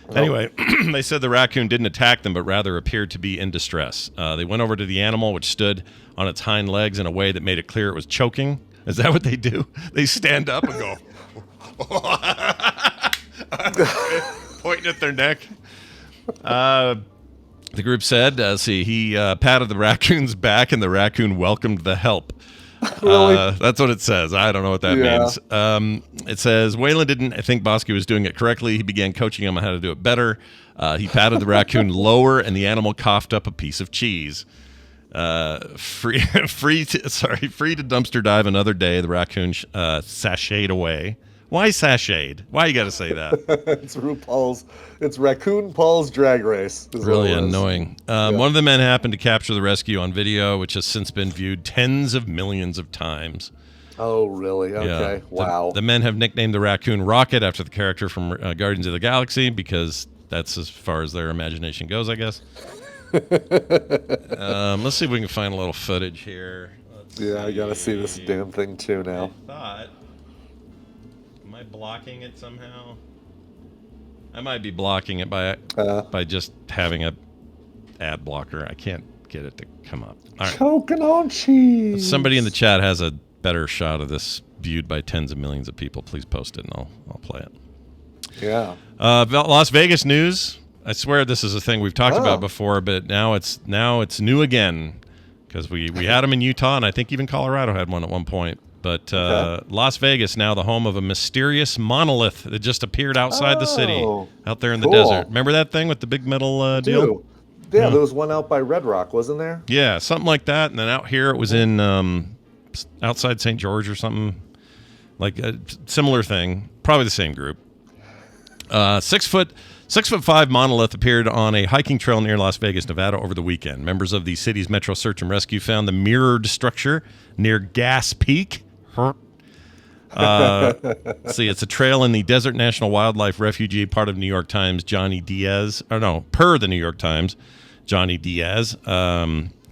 Nope. Anyway, they said the raccoon didn't attack them, but rather appeared to be in distress. They went over to the animal, which stood on its hind legs in a way that made it clear it was choking. Is that what they do? They stand up and go... pointing at their neck. The group said, he patted the raccoon's back and the raccoon welcomed the help. Really? That's what it says. I don't know what that means. It says, Whalen didn't think Bosky was doing it correctly. He began coaching him on how to do it better. He patted the raccoon lower and the animal coughed up a piece of cheese. Free to dumpster dive another day. The raccoon sashayed away. Why sashayed? Why you got to say that? It's Raccoon Paul's drag race. Really annoying. One of the men happened to capture the rescue on video, which has since been viewed tens of millions of times. Oh, really? Okay. Yeah. Wow. The men have nicknamed the raccoon Rocket after the character from Guardians of the Galaxy because that's as far as their imagination goes, I guess. Let's see if we can find a little footage here. I got to see this damn thing too now. Am I blocking it somehow? I might be blocking it by just having a ad blocker. I can't get it to come up. All right. Choking on cheese. Somebody in the chat has a better shot of this viewed by tens of millions of people. Please post it and I'll play it. Yeah. Las Vegas news. I swear this is a thing we've talked about before, but now it's new again because we had them in Utah and I think even Colorado had one at one point. But Las Vegas, now the home of a mysterious monolith that just appeared outside the city, out there in the desert. Remember that thing with the big metal deal? Yeah, there was one out by Red Rock, wasn't there? Yeah, something like that. And then out here it was in outside St. George or something. Like a similar thing. Probably the same group. 6'5" monolith appeared on a hiking trail near Las Vegas, Nevada over the weekend. Members of the city's Metro Search and Rescue found the mirrored structure near Gas Peak. See, it's a trail in the Desert National Wildlife Refuge, part of New York Times, per the New York Times, Johnny Diaz.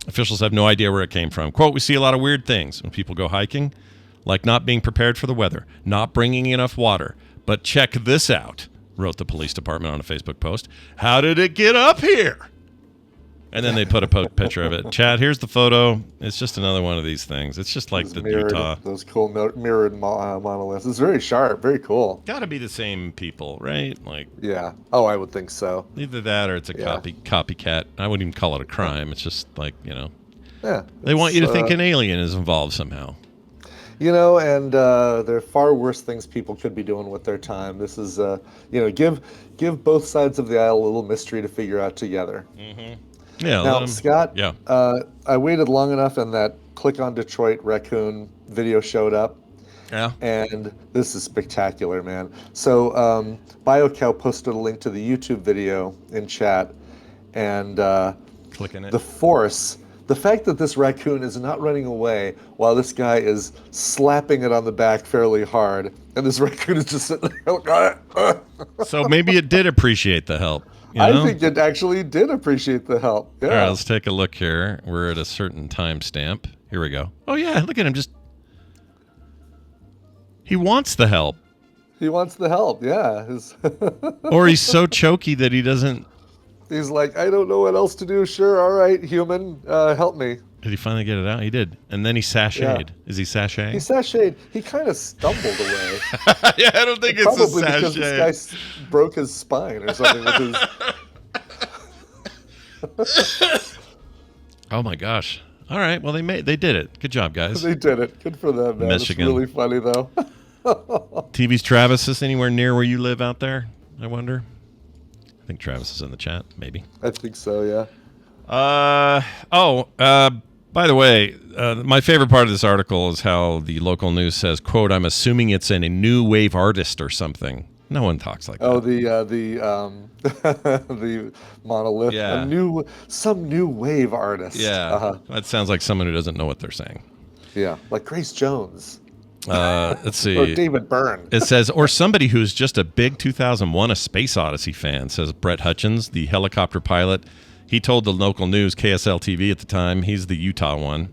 Officials have no idea where it came from. Quote, we see a lot of weird things when people go hiking, like not being prepared for the weather, not bringing enough water. But check this out, wrote the police department on a Facebook post. How did it get up here? And then they put a picture of it. Chad, here's the photo. It's just another one of these things. It's just like the Utah. Those cool mirrored monoliths. It's very sharp, very cool. Got to be the same people, right? Yeah. Oh, I would think so. Either that or it's a copycat. I wouldn't even call it a crime. It's just like, Yeah. They want you to think an alien is involved somehow. And there are far worse things people could be doing with their time. This is, give both sides of the aisle a little mystery to figure out together. Yeah. Now, Scott, Yeah. I waited long enough, and that Click on Detroit Raccoon video showed up. Yeah. And this is spectacular, man. So BioCow posted a link to the YouTube video in chat, and Clicking it. the fact that this raccoon is not running away while this guy is slapping it on the back fairly hard, and this raccoon is just sitting there. So maybe it did appreciate the help. I think it actually did appreciate the help. Yeah. All right, let's take a look here. We're at a certain timestamp. Here we go. Oh, yeah, look at him. He wants the help. He wants the help, yeah. Or he's so choky that he doesn't... He's like, I don't know what else to do. Sure, all right, human, help me. Did he finally get it out? He did. And then he sashayed. Yeah. Is he sashaying? He sashayed. He kind of stumbled away. Yeah, I don't think it's probably a sachet. Because this guy broke his spine or something with his... Oh, my gosh. All right, well, they did it. Good job, guys. They did it. Good for them, man. Michigan. It's really funny, though. TV's Travis is anywhere near where you live out there, I wonder? I think Travis is in the chat, maybe. I think so, yeah. By the way, my favorite part of this article is how the local news says, quote, I'm assuming it's a new wave artist or something. No one talks like that. Oh, the monolith. Yeah. Some new wave artist. Yeah. That sounds like someone who doesn't know what they're saying. Yeah, like Grace Jones. Let's see. Or David Byrne. It says, or somebody who's just a big 2001 A Space Odyssey fan, says Brett Hutchins, the helicopter pilot. He told the local news, KSL-TV at the time, he's the Utah one.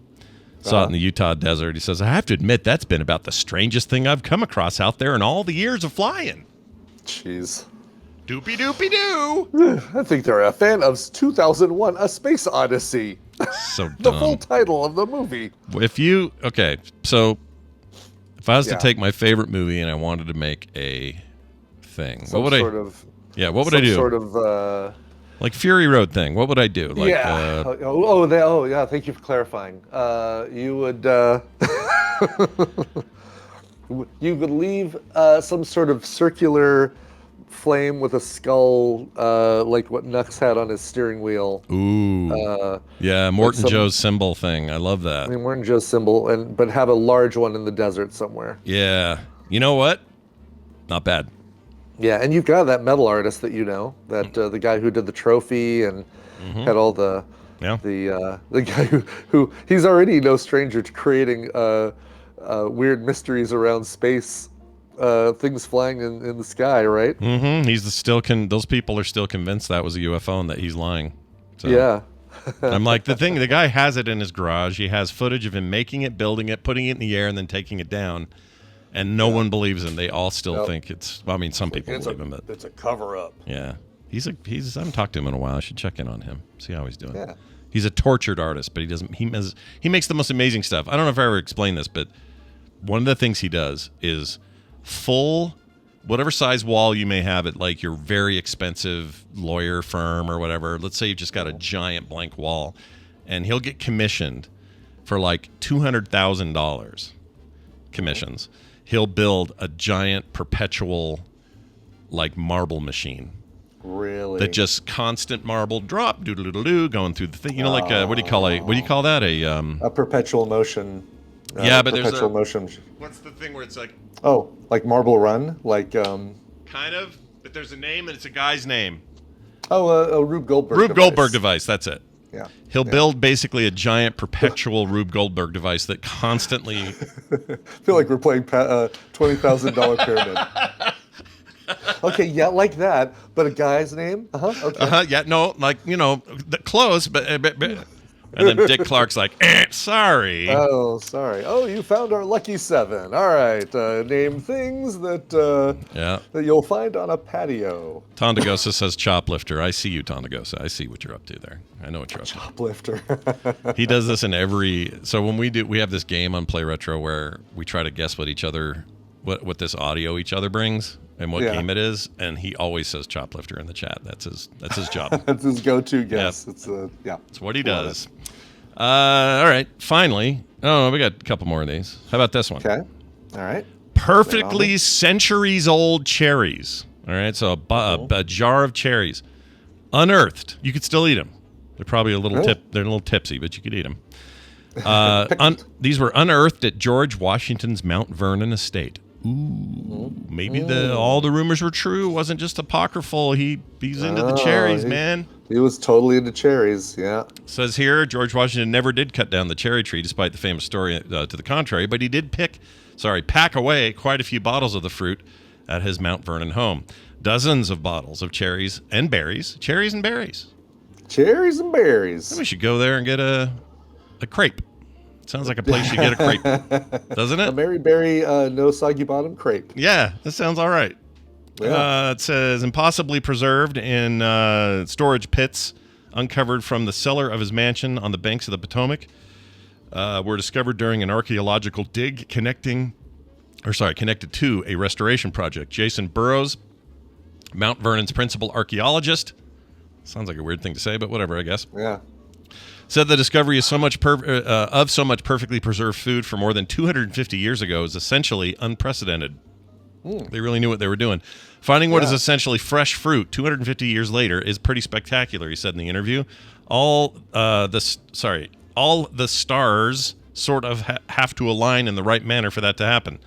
Saw it in the Utah desert. He says, I have to admit, that's been about the strangest thing I've come across out there in all the years of flying. Jeez. Doopy-doopy-doo. I think they're a fan of 2001 A Space Odyssey. So dumb. The full title of the movie. So if I was to take my favorite movie and I wanted to make a thing, what would I do? Sort of like Fury Road thing. What would I do? Like, thank you for clarifying. You would you could leave some sort of circular flame with a skull, like what Nux had on his steering wheel. Ooh. Yeah, Morton Joe's symbol thing. I love that. Morton Joe's symbol, but have a large one in the desert somewhere. Yeah. You know what? Not bad. Yeah, and you've got that metal artist that the guy who did the trophy and had all the guy who he's already no stranger to creating weird mysteries around space. Things flying in the sky, right? Mm-hmm. Those people are still convinced that was a UFO and that he's lying. So. Yeah. I'm like, the guy has it in his garage. He has footage of him making it, building it, putting it in the air, and then taking it down. And no one believes him. They all still think some people believe him. But it's a cover-up. Yeah. I haven't talked to him in a while. I should check in on him, see how he's doing. Yeah. He's a tortured artist, but he makes the most amazing stuff. I don't know if I ever explained this, but one of the things he does is full, whatever size wall you may have at like your very expensive lawyer firm or whatever. Let's say you've just got a giant blank wall, and he'll get commissioned for like $200,000 commissions. He'll build a giant perpetual like marble machine. Really? That just constant marble drop, doodle-doodle-doo, going through the thing. You know, like what do you call that? A perpetual motion. Yeah, but there's perpetual motion. What's the thing where it's like? Oh, like Marble Run, like. Kind of, but there's a name and it's a guy's name. Oh, a Rube Goldberg. Rube Goldberg device. That's it. Yeah. He'll build basically a giant perpetual Rube Goldberg device that constantly. I feel like we're playing $20,000 pyramid. Okay, yeah, like that, but a guy's name. Okay. Yeah, no, like close, but and then Dick Clark's like, sorry. Oh, sorry. Oh, you found our lucky 7. All right, name things that you'll find on a patio. Tondagosa says choplifter. I see you, Tondagosa. I see what you're up to there. I know what you're up to. Choplifter. He does this in every. So when we have this game on Play Retro where we try to guess what this audio each other brings and what game it is, and he always says choplifter in the chat. That's his job. That's his go-to guess. Yep. It's what he does. All right. Finally. Oh, we got a couple more of these. How about this one? Okay. All right. Perfectly centuries-old cherries. All right. So a jar of cherries. Unearthed. You could still eat them. They're probably a little They're a little tipsy, but you could eat them. These were unearthed at George Washington's Mount Vernon estate. Ooh, maybe all the rumors were true. It wasn't just apocryphal. He's into the cherries, man. He was totally into cherries. Yeah. Says here, George Washington never did cut down the cherry tree, despite the famous story to the contrary. But he did pack away quite a few bottles of the fruit at his Mount Vernon home. Dozens of bottles of cherries and berries. Cherries and berries. Cherries and berries. Maybe we should go there and get a crepe. Sounds like a place you get a crepe, doesn't it? A Mary Berry no soggy bottom crepe. Yeah, that sounds all right. Yeah. It says impossibly preserved in storage pits uncovered from the cellar of his mansion on the banks of the Potomac. Were discovered during an archaeological dig connected to a restoration project. Jason Burrows, Mount Vernon's principal archaeologist. Sounds like a weird thing to say, but whatever, I guess. Yeah. Said the discovery of so much perfectly preserved food for more than 250 years ago is essentially unprecedented. They really knew what they were doing. Finding what is essentially fresh fruit 250 years later is pretty spectacular, he said in the interview. All the stars sort of have to align in the right manner for that to happen.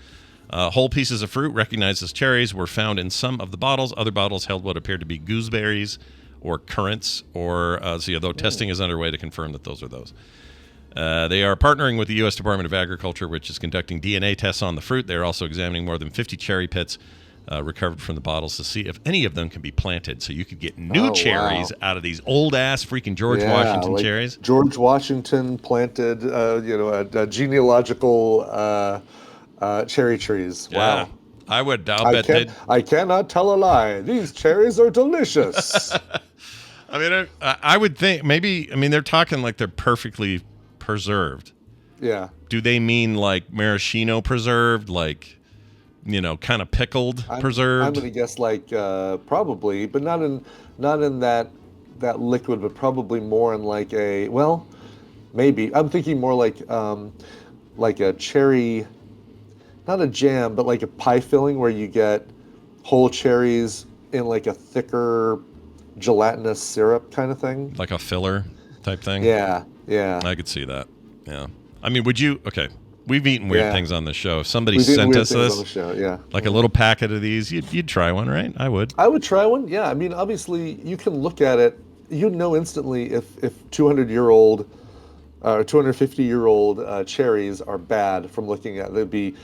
Whole pieces of fruit recognized as cherries were found in some of the bottles. Other bottles held what appeared to be gooseberries or currants, though testing is underway to confirm that those are those. They are partnering with the U.S. Department of Agriculture, which is conducting DNA tests on the fruit. They are also examining more than 50 cherry pits recovered from the bottles to see if any of them can be planted, so you could get new cherries out of these old-ass freaking George Washington cherries. George Washington planted, a genealogical cherry trees. Yeah. Wow. I cannot tell a lie. These cherries are delicious. I mean, I would think they're talking like they're perfectly preserved. Yeah. Do they mean like maraschino preserved, like, kind of pickled preserved? I'm going to guess probably, but not in that liquid, but probably more in maybe. I'm thinking more like a cherry, not a jam, but like a pie filling where you get whole cherries in like a thicker gelatinous syrup kind of thing. Like a filler type thing? Yeah. I could see that. Yeah. I mean, we've eaten weird things on the show. If somebody sent us this, on the show, like a little packet of these, you'd try one, right? I would. I would try one, yeah. I mean, obviously, you can look at it. You'd know instantly if 200-year-old or 250-year-old cherries are bad from looking at it. They'd be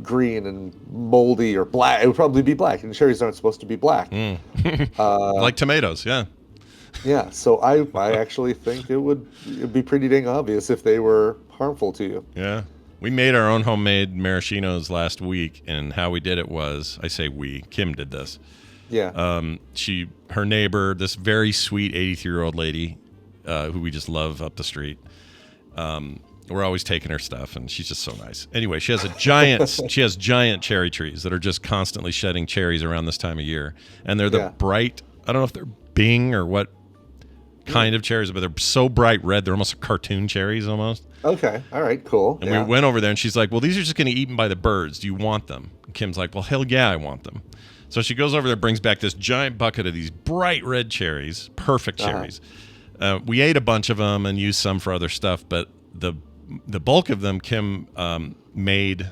green and moldy or black. It would probably be black, and cherries aren't supposed to be black. Like tomatoes, yeah. Yeah, so I actually think it'd be pretty dang obvious if they were harmful to you. Yeah. We made our own homemade maraschinos last week, and how we did it was, I say we, Kim did this. Yeah. Her neighbor, this very sweet 83-year-old lady, who we just love up the street. We're always taking her stuff, and she's just so nice. Anyway, she has giant cherry trees that are just constantly shedding cherries around this time of year, and they're the bright. I don't know if they're Bing or what kind of cherries, but they're so bright red, they're almost cartoon cherries almost. Okay, all right, cool. And we went over there, and she's like, "Well, these are just going to be eaten by the birds. Do you want them?" And Kim's like, "Well, hell yeah, I want them." So she goes over there, brings back this giant bucket of these bright red cherries, perfect cherries. We ate a bunch of them and used some for other stuff, but the bulk of them Kim made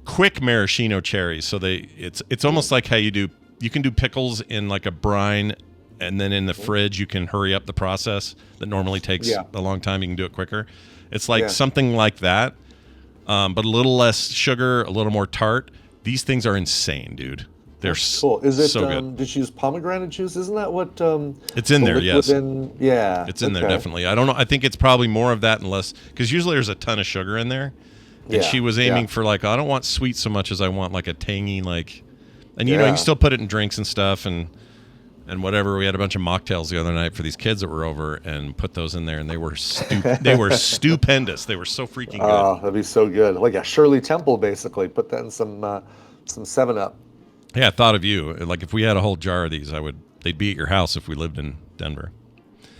quick maraschino cherries. So it's almost like how you can do pickles in like a brine, and then in the fridge you can hurry up the process that normally takes a long time. You can do it quicker. It's like something like that, but a little less sugar, a little more tart. These things are insane, dude. They're cool. Is it so good. Did you use pomegranate juice? Isn't that what it's in there? Yes. It's in there definitely. I don't know. I think it's probably more of that and less, because usually there's a ton of sugar in there. And she was aiming for like, I don't want sweet so much as I want like a tangy and you can still put it in drinks and stuff and whatever. We had a bunch of mocktails the other night for these kids that were over and put those in there, and they were stupendous. They were so freaking good. Oh, that'd be so good. Like a Shirley Temple, basically. Put that in some 7-Up. Yeah, I thought of you. Like if we had a whole jar of these, they'd be at your house if we lived in Denver.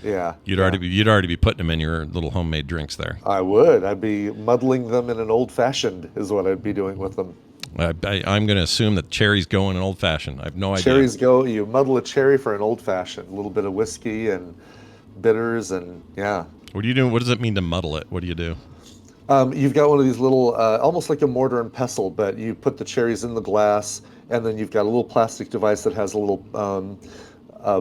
Yeah. You'd already be putting them in your little homemade drinks there. I would. I'd be muddling them in an old-fashioned is what I'd be doing with them. I'm going to assume that cherries go in an old fashioned. I have no idea. Cherries go. You muddle a cherry for an old-fashioned. A little bit of whiskey and bitters and yeah. What do you do? What does it mean to muddle it? What do you do? You've got one of these little, almost like a mortar and pestle, but you put the cherries in the glass, and then you've got a little plastic device that has a little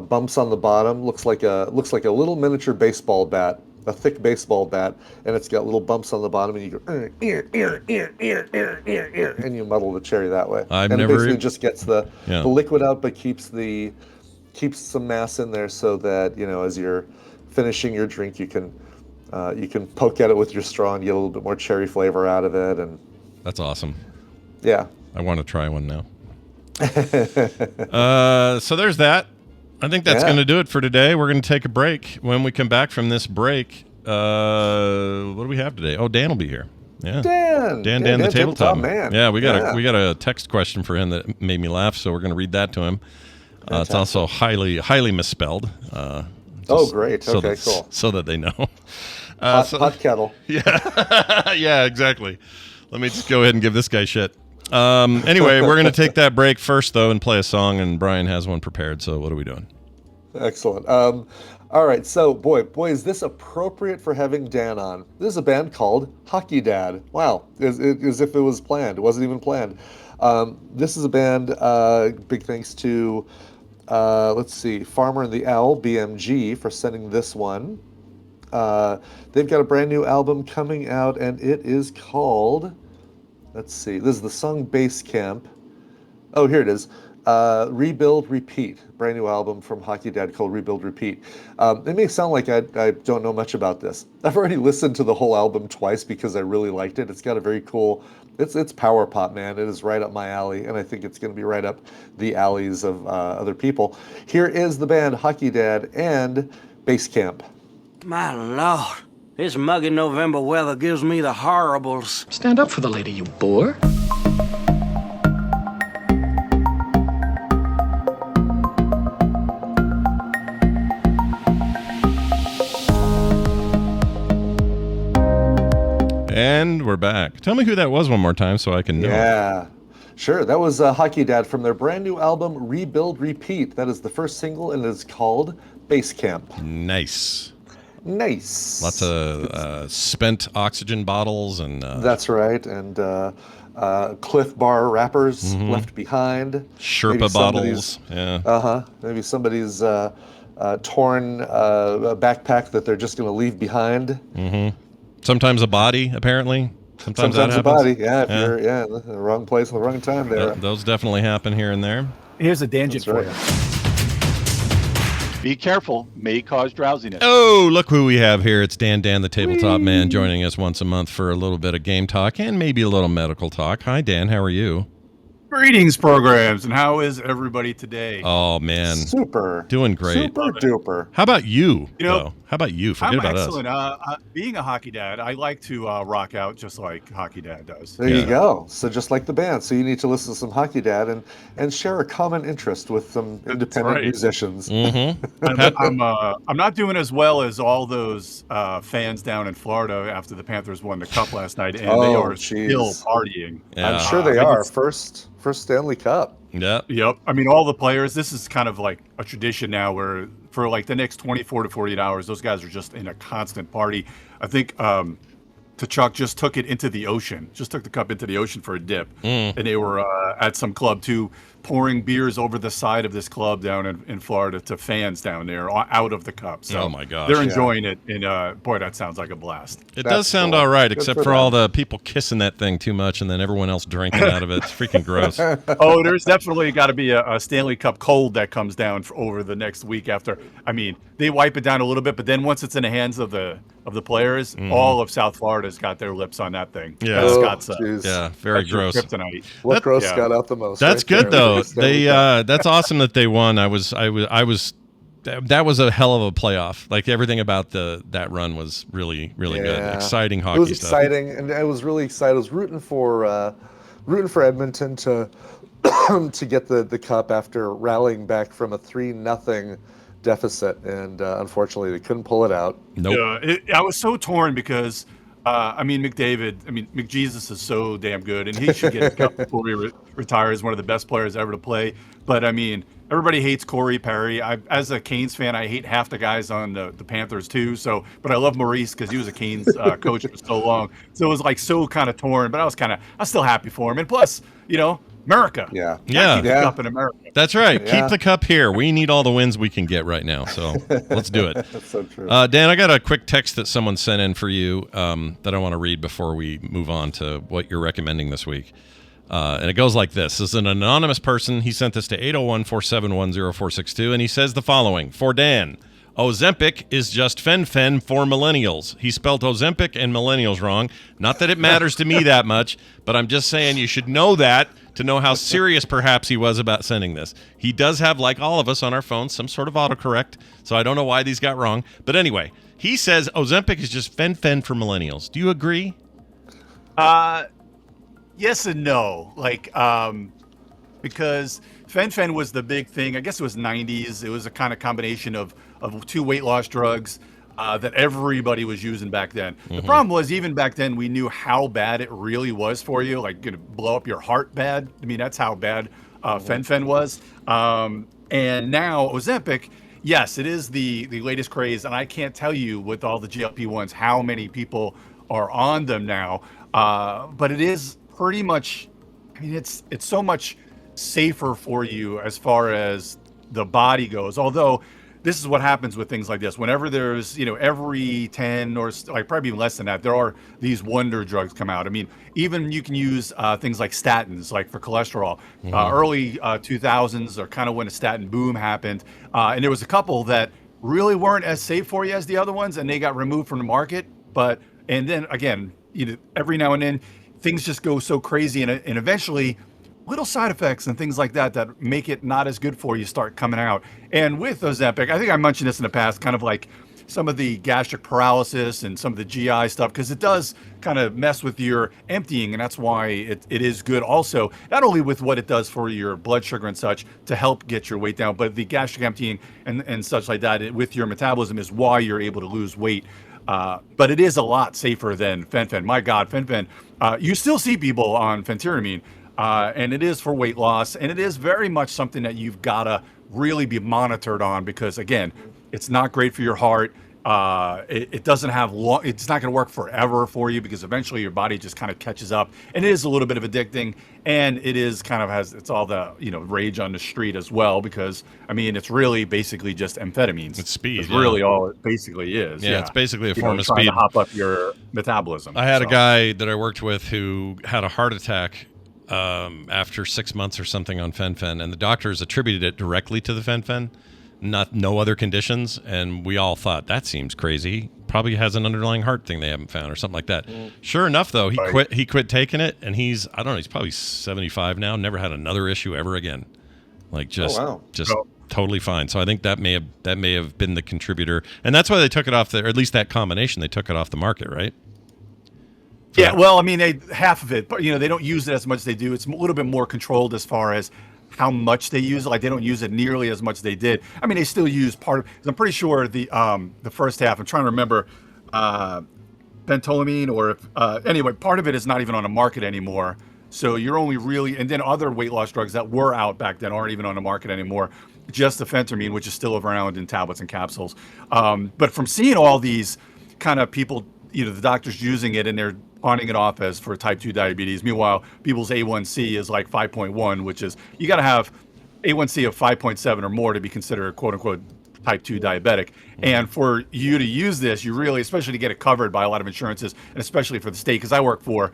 bumps on the bottom. Looks like a little miniature baseball bat, a thick baseball bat, and it's got little bumps on the bottom, and you go and you muddle the cherry that way. It basically just gets the liquid out, but keeps some mass in there so that as you're finishing your drink, you can poke at it with your straw and get a little bit more cherry flavor out of it. And that's awesome. Yeah. I want to try one now. So there's that. I think that's going to do it for today. We're going to take a break. When we come back from this break, what do we have today? Oh, Dan will be here. Yeah. Dan, the tabletop man. Yeah, we got a text question for him that made me laugh, so we're going to read that to him. It's also highly misspelled. Great. So okay, cool. So that they know. Hot kettle. Yeah. Yeah, exactly. Let me just go ahead and give this guy shit. Anyway, we're going to take that break first, though, and play a song, and Brian has one prepared, so what are we doing? Excellent. All right, so, boy, is this appropriate for having Dan on. This is a band called Hockey Dad. Wow, as if it was planned. It wasn't even planned. This is a band, big thanks to, Farmer and the Owl, BMG, for sending this one. They've got a brand new album coming out, and it is called... this is the song Base Camp. Oh, here it is. Rebuild, Repeat. Brand new album from Hockey Dad called Rebuild, Repeat. It may sound like I don't know much about this. I've already listened to the whole album twice because I really liked it. It's got a very cool... It's power pop, man. It is right up my alley, and I think it's going to be right up the alleys of other people. Here is the band Hockey Dad and Base Camp. My Lord. This muggy November weather gives me the horribles. Stand up for the lady, you boor. And we're back. Tell me who that was one more time so I can know. Yeah, sure. That was Hockey Dad from their brand new album, Rebuild, Repeat. That is the first single, and it is called Base Camp. Nice. Lots of spent oxygen bottles and that's right, and Cliff Bar wrappers left behind. Sherpa bottles. Yeah. Maybe somebody's torn backpack that they're just going to leave behind. Sometimes a body, apparently. Sometimes that a body. Yeah, if you're in the wrong place at the wrong time there. Those definitely happen here and there. Here's a tangent for you. Be careful, may cause drowsiness. Oh, look who we have here. It's Dan, the tabletop man, joining us once a month for a little bit of game talk and maybe a little medical talk. Hi, Dan. How are you? Greetings, programs, and how is everybody today? Oh, man. Super. Doing great. Super duper. How about you, though? How about you? Forget about excellent. Being a hockey dad, I like to rock out just like Hockey Dad does. There you go. So just like the band. So you need to listen to some Hockey Dad and share a common interest with some independent musicians. I'm not doing as well as all those fans down in Florida after the Panthers won the Cup last night, and they are still partying. Yeah. I'm sure they are. First Stanley Cup. Yep. I mean, all the players, this is kind of like a tradition now where for like the next 24 to 48 hours, those guys are just in a constant party. I think Tkachuk just took it into the ocean, just took the cup into the ocean for a dip. And they were at some club too, pouring beers over the side of this club down in Florida to fans down there out of the cup. So oh my gosh. They're enjoying it. And boy, that sounds like a blast. It does sound all right, except for all the people kissing that thing too much and then everyone else drinking out of it. It's freaking gross. Oh, there's definitely got to be a Stanley Cup cold that comes down over the next week after. I mean, they wipe it down a little bit, but then once it's in the hands of the players, all of South Florida's got their lips on that thing. Yeah, Scott's very gross. Kryptonite. What gross Scott out the most? That's good though. They that's awesome that they won. That was a hell of a playoff. Like everything about that run was really good. Exciting hockey stuff. It was exciting, and I was really excited. I was rooting for Edmonton to to get the cup after rallying back from a 3-0 deficit, and unfortunately they couldn't pull it out. Nope. I was so torn because McJesus is so damn good, and he should get a cup before he retires. One of the best players ever to play. But I mean, everybody hates Corey Perry. As a Canes fan, I hate half the guys on the Panthers too. But I love Maurice because he was a Canes coach for so long. So it was like so kind of torn. But I was still happy for him. And plus, America. Yeah. Keep the cup in America. That's right. Yeah. Keep the cup here. We need all the wins we can get right now. So let's do it. That's so true. Dan, I got a quick text that someone sent in for you that I want to read before we move on to what you're recommending this week. And it goes like this. This is an anonymous person. He sent this to 801-471-0462, and he says the following. For Dan, Ozempic is just fen-phen for millennials. He spelled Ozempic and millennials wrong. Not that it matters to me that much, but I'm just saying you should know that to know how serious perhaps he was about sending this. He does have, like all of us on our phones, some sort of autocorrect, so I don't know why these got wrong. But anyway, he says Ozempic is just fen-phen for millennials. Do you agree? Yes and no. Because fen-phen was the big thing. I guess it was 90s. It was a kind of combination of two weight loss drugs that everybody was using back then. The problem was, even back then, we knew how bad it really was for you, like going to blow up your heart bad. I mean, that's how bad fen-phen was. And now Ozempic, yes, it is the latest craze, and I can't tell you with all the GLP-1s how many people are on them now. But it is pretty much, I mean, it's so much safer for you as far as the body goes. Although this is what happens with things like this. Whenever there's, every 10 or like probably even less than that, there are these wonder drugs come out. I mean, even you can use things like statins, like for cholesterol. Early 2000s are kind of when a statin boom happened. And there was a couple that really weren't as safe for you as the other ones, and they got removed from the market. And then again, every now and then things just go so crazy, and eventually little side effects and things like that make it not as good for you start coming out. And with Ozempic, I think I mentioned this in the past, kind of like some of the gastric paralysis and some of the GI stuff, because it does kind of mess with your emptying, and that's why it is good also, not only with what it does for your blood sugar and such to help get your weight down, but the gastric emptying and such like that with your metabolism is why you're able to lose weight. But it is a lot safer than fen-phen. My God, fen-phen, you still see people on phentermine, and it is for weight loss, and it is very much something that you've got to really be monitored on, because again, it's not great for your heart. It doesn't have long, it's not going to work forever for you, because eventually your body just kind of catches up, and it is a little bit of addicting, and it is kind of it's all the, rage on the street as well, because I mean, it's really basically just amphetamines. It's speed. It's really all it basically is. Yeah, it's basically a form of trying speed. to hop up your metabolism. I had a guy that I worked with who had a heart attack after 6 months or something on fen-phen, and the doctors attributed it directly to the fen-phen, no other conditions, and we all thought that seems crazy. Probably has an underlying heart thing they haven't found or something like that. Sure enough, though, he quit taking it, and he's probably 75 now, never had another issue ever again. Like just totally fine. So I think that may have been the contributor, and that's why they took it off or at least that combination, they took it off the market, right? Yeah, well, I mean, half of it, but they don't use it as much as they do. It's a little bit more controlled as far as how much they use it. Like, they don't use it nearly as much as they did. I mean, they still use part of, I'm pretty sure the first half, I'm trying to remember, bentolamine anyway, part of it is not even on the market anymore. So you're only really, and then other weight loss drugs that were out back then aren't even on the market anymore. Just the phentermine, which is still around in tablets and capsules. But from seeing all these kind of people, the doctors using it, and they're pawning it off as for type 2 diabetes. Meanwhile, people's A1C is like 5.1, which is, you got to have A1C of 5.7 or more to be considered quote unquote type 2 diabetic. And for you to use this, you really, especially to get it covered by a lot of insurances, and especially for the state, because I work for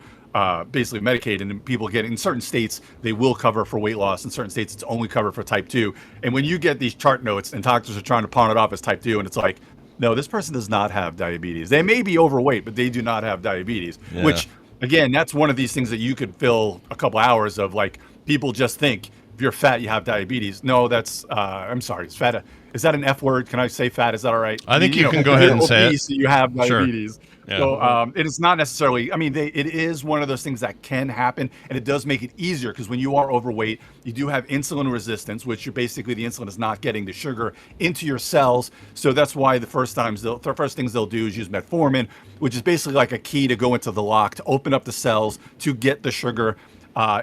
basically Medicaid, and people get, in certain states, they will cover for weight loss. In certain states, it's only covered for type 2. And when you get these chart notes and doctors are trying to pawn it off as type 2, and it's like, no, this person does not have diabetes. They may be overweight, but they do not have diabetes, which, again, that's one of these things that you could fill a couple hours of. Like, people just think if you're fat, you have diabetes. No, that's, I'm sorry, is fat. Is that an F word? Can I say fat? Is that all right? I think you can go ahead and say it. You have diabetes. Yeah. So it is not necessarily, I mean, it is one of those things that can happen, and it does make it easier because when you are overweight, you do have insulin resistance, which you're basically the insulin is not getting the sugar into your cells. So that's why the first things they'll do is use metformin, which is basically like a key to go into the lock, to open up the cells, to get the sugar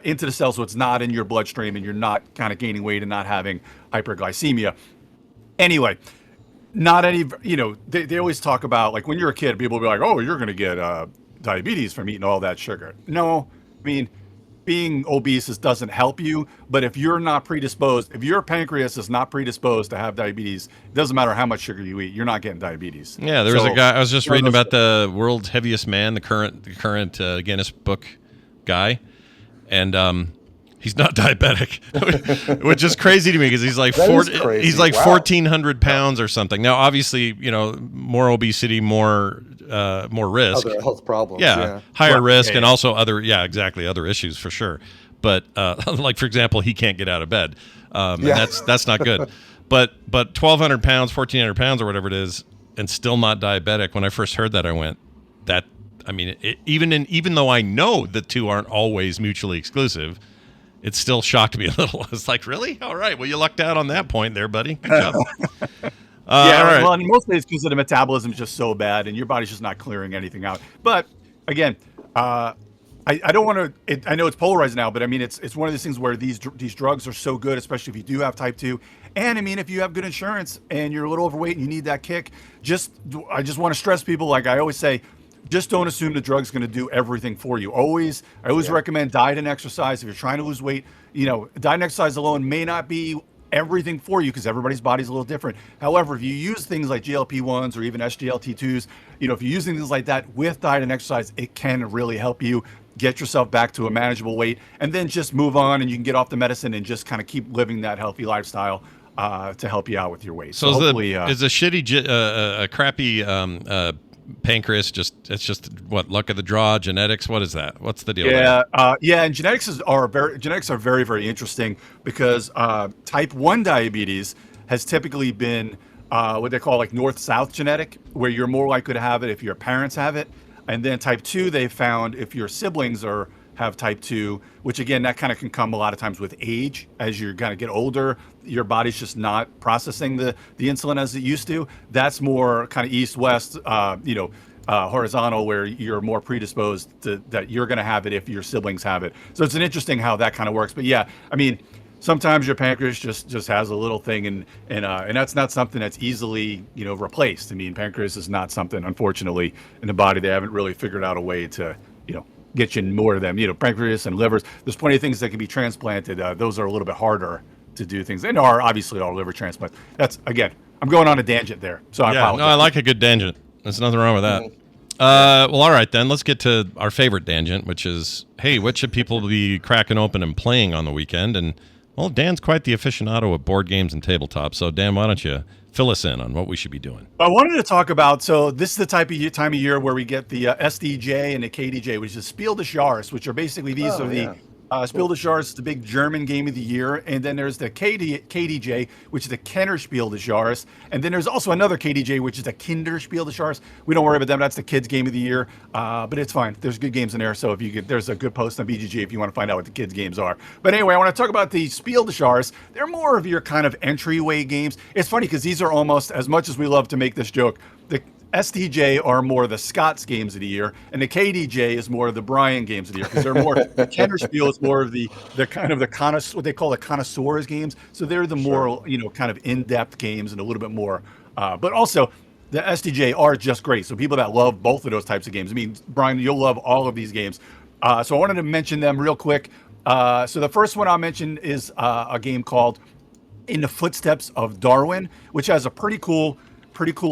into the cells so it's not in your bloodstream and you're not kind of gaining weight and not having hyperglycemia. Anyway, not any, they always talk about, like, when you're a kid, people will be like, oh, you're going to get diabetes from eating all that sugar. No, I mean, being obese doesn't help you, but if you're not predisposed, if your pancreas is not predisposed to have diabetes, it doesn't matter how much sugar you eat, you're not getting diabetes. Yeah, there was a guy, I was just reading about the world's heaviest man, the current Guinness Book guy, and he's not diabetic, which is crazy to me because he's like 1,400 pounds or something. Now, obviously, more obesity, more risk, other health problems. Yeah, higher risk, and also other issues for sure. But like, for example, he can't get out of bed, and that's not good. But 1,200 pounds, 1,400 pounds, or whatever it is, and still not diabetic. When I first heard that, I went, that. I mean, even though I know the two aren't always mutually exclusive, it still shocked me a little. I was like, really? All right. Well, you lucked out on that point there, buddy. Good job. All right. Well, and mostly it's because the metabolism is just so bad and your body's just not clearing anything out. But again, I don't want to, I know it's polarized now, but I mean, it's one of these things where these drugs are so good, especially if you do have type 2. And I mean, if you have good insurance and you're a little overweight and you need that kick, I just want to stress people, like I always say, just don't assume the drug's going to do everything for you. I always recommend diet and exercise. If you're trying to lose weight, diet and exercise alone may not be everything for you because everybody's body's a little different. However, if you use things like GLP-1s or even SGLT2s, if you're using things like that with diet and exercise, it can really help you get yourself back to a manageable weight, and then just move on and you can get off the medicine and just kind of keep living that healthy lifestyle to help you out with your weight. So is a shitty, crappy pancreas it's just what, luck of the draw, genetics? What is that? What's the deal there? And genetics are very, very interesting because type 1 diabetes has typically been what they call like north-south genetic, where you're more likely to have it if your parents have it. And then type 2, they found if your siblings have type 2, which again, that kind of can come a lot of times with age. As you're going to get older, your body's just not processing the insulin as it used to. That's more kind of east-west, horizontal, where you're more predisposed to that you're going to have it if your siblings have it. So it's an interesting how that kind of works. But yeah, I mean, sometimes your pancreas just has a little thing, and that's not something that's easily replaced. I mean, pancreas is not something, unfortunately, in the body. They haven't really figured out a way to get you more of them. Pancreas and livers. There's plenty of things that can be transplanted. Those are a little bit harder to do things. And are obviously all liver transplants. That's, again, I'm going on a tangent there, so I apologize. No, I like a good tangent. There's nothing wrong with that. Well, all right, then let's get to our favorite tangent, which is, hey, what should people be cracking open and playing on the weekend? And well, Dan's quite the aficionado of board games and tabletops. So, Dan, why don't you fill us in on what we should be doing? I wanted to talk about, so this is the time of year where we get the SDJ and the KDJ, which is Spiel des Jahres, which are basically the Spiel des Jahres is the big German game of the year, and then there's the KDJ, which is the Kennerspiel des Jahres, and then there's also another KDJ, which is the Kinderspiel des Jahres. We don't worry about them; that's the kids' game of the year, but it's fine. There's good games in there, so there's a good post on BGG if you want to find out what the kids' games are. But anyway, I want to talk about the Spiel des Jahres. They're more of your kind of entryway games. It's funny because these are almost, as much as we love to make this joke, the STJ are more the Scots games of the year, and the KDJ is more of the Brian games of the year because they're more. The Kennerspiel is more of the kind of the what they call the connoisseurs games. So they're the more kind of in-depth games and a little bit more. But also, the STJ are just great. So people that love both of those types of games. I mean, Brian, you'll love all of these games. So I wanted to mention them real quick. So the first one I'll mention is a game called In the Footsteps of Darwin, which has a pretty cool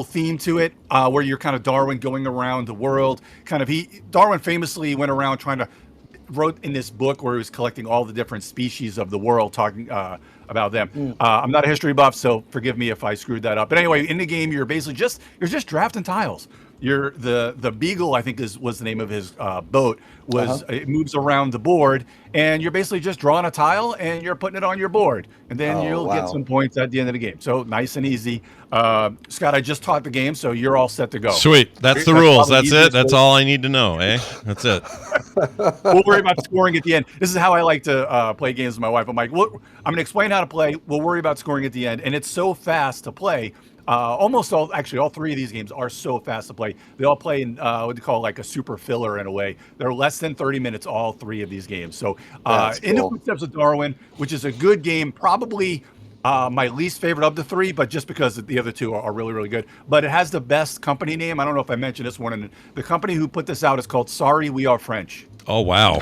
theme to it, where you're kind of Darwin going around the world. Darwin famously went around wrote in this book where he was collecting all the different species of the world, talking about them. I'm not a history buff, so forgive me if I screwed that up. But anyway, in the game, you're basically just drafting tiles. the Beagle, I think was the name of his boat. It moves around the board, and you're basically just drawing a tile and you're putting it on your board, and then you'll get some points at the end of the game. So nice and easy. Scott, I just taught the game, so you're all set to go. Sweet. That's the rules. That's it. That's all I need to know, eh? That's it. We'll worry about scoring at the end. This is how I like to play games with my wife. I'm like, look, I'm going to explain how to play. We'll worry about scoring at the end. And it's so fast to play. All three of these games are so fast to play. They all play in what they call like a super filler in a way. They're less than 30 minutes, all three of these games. So In the Footsteps of Darwin, which is a good game, probably my least favorite of the three, but just because the other two are really, really good. But it has the best company name. I don't know if I mentioned this one. And the company who put this out is called Sorry We Are French. Oh, wow.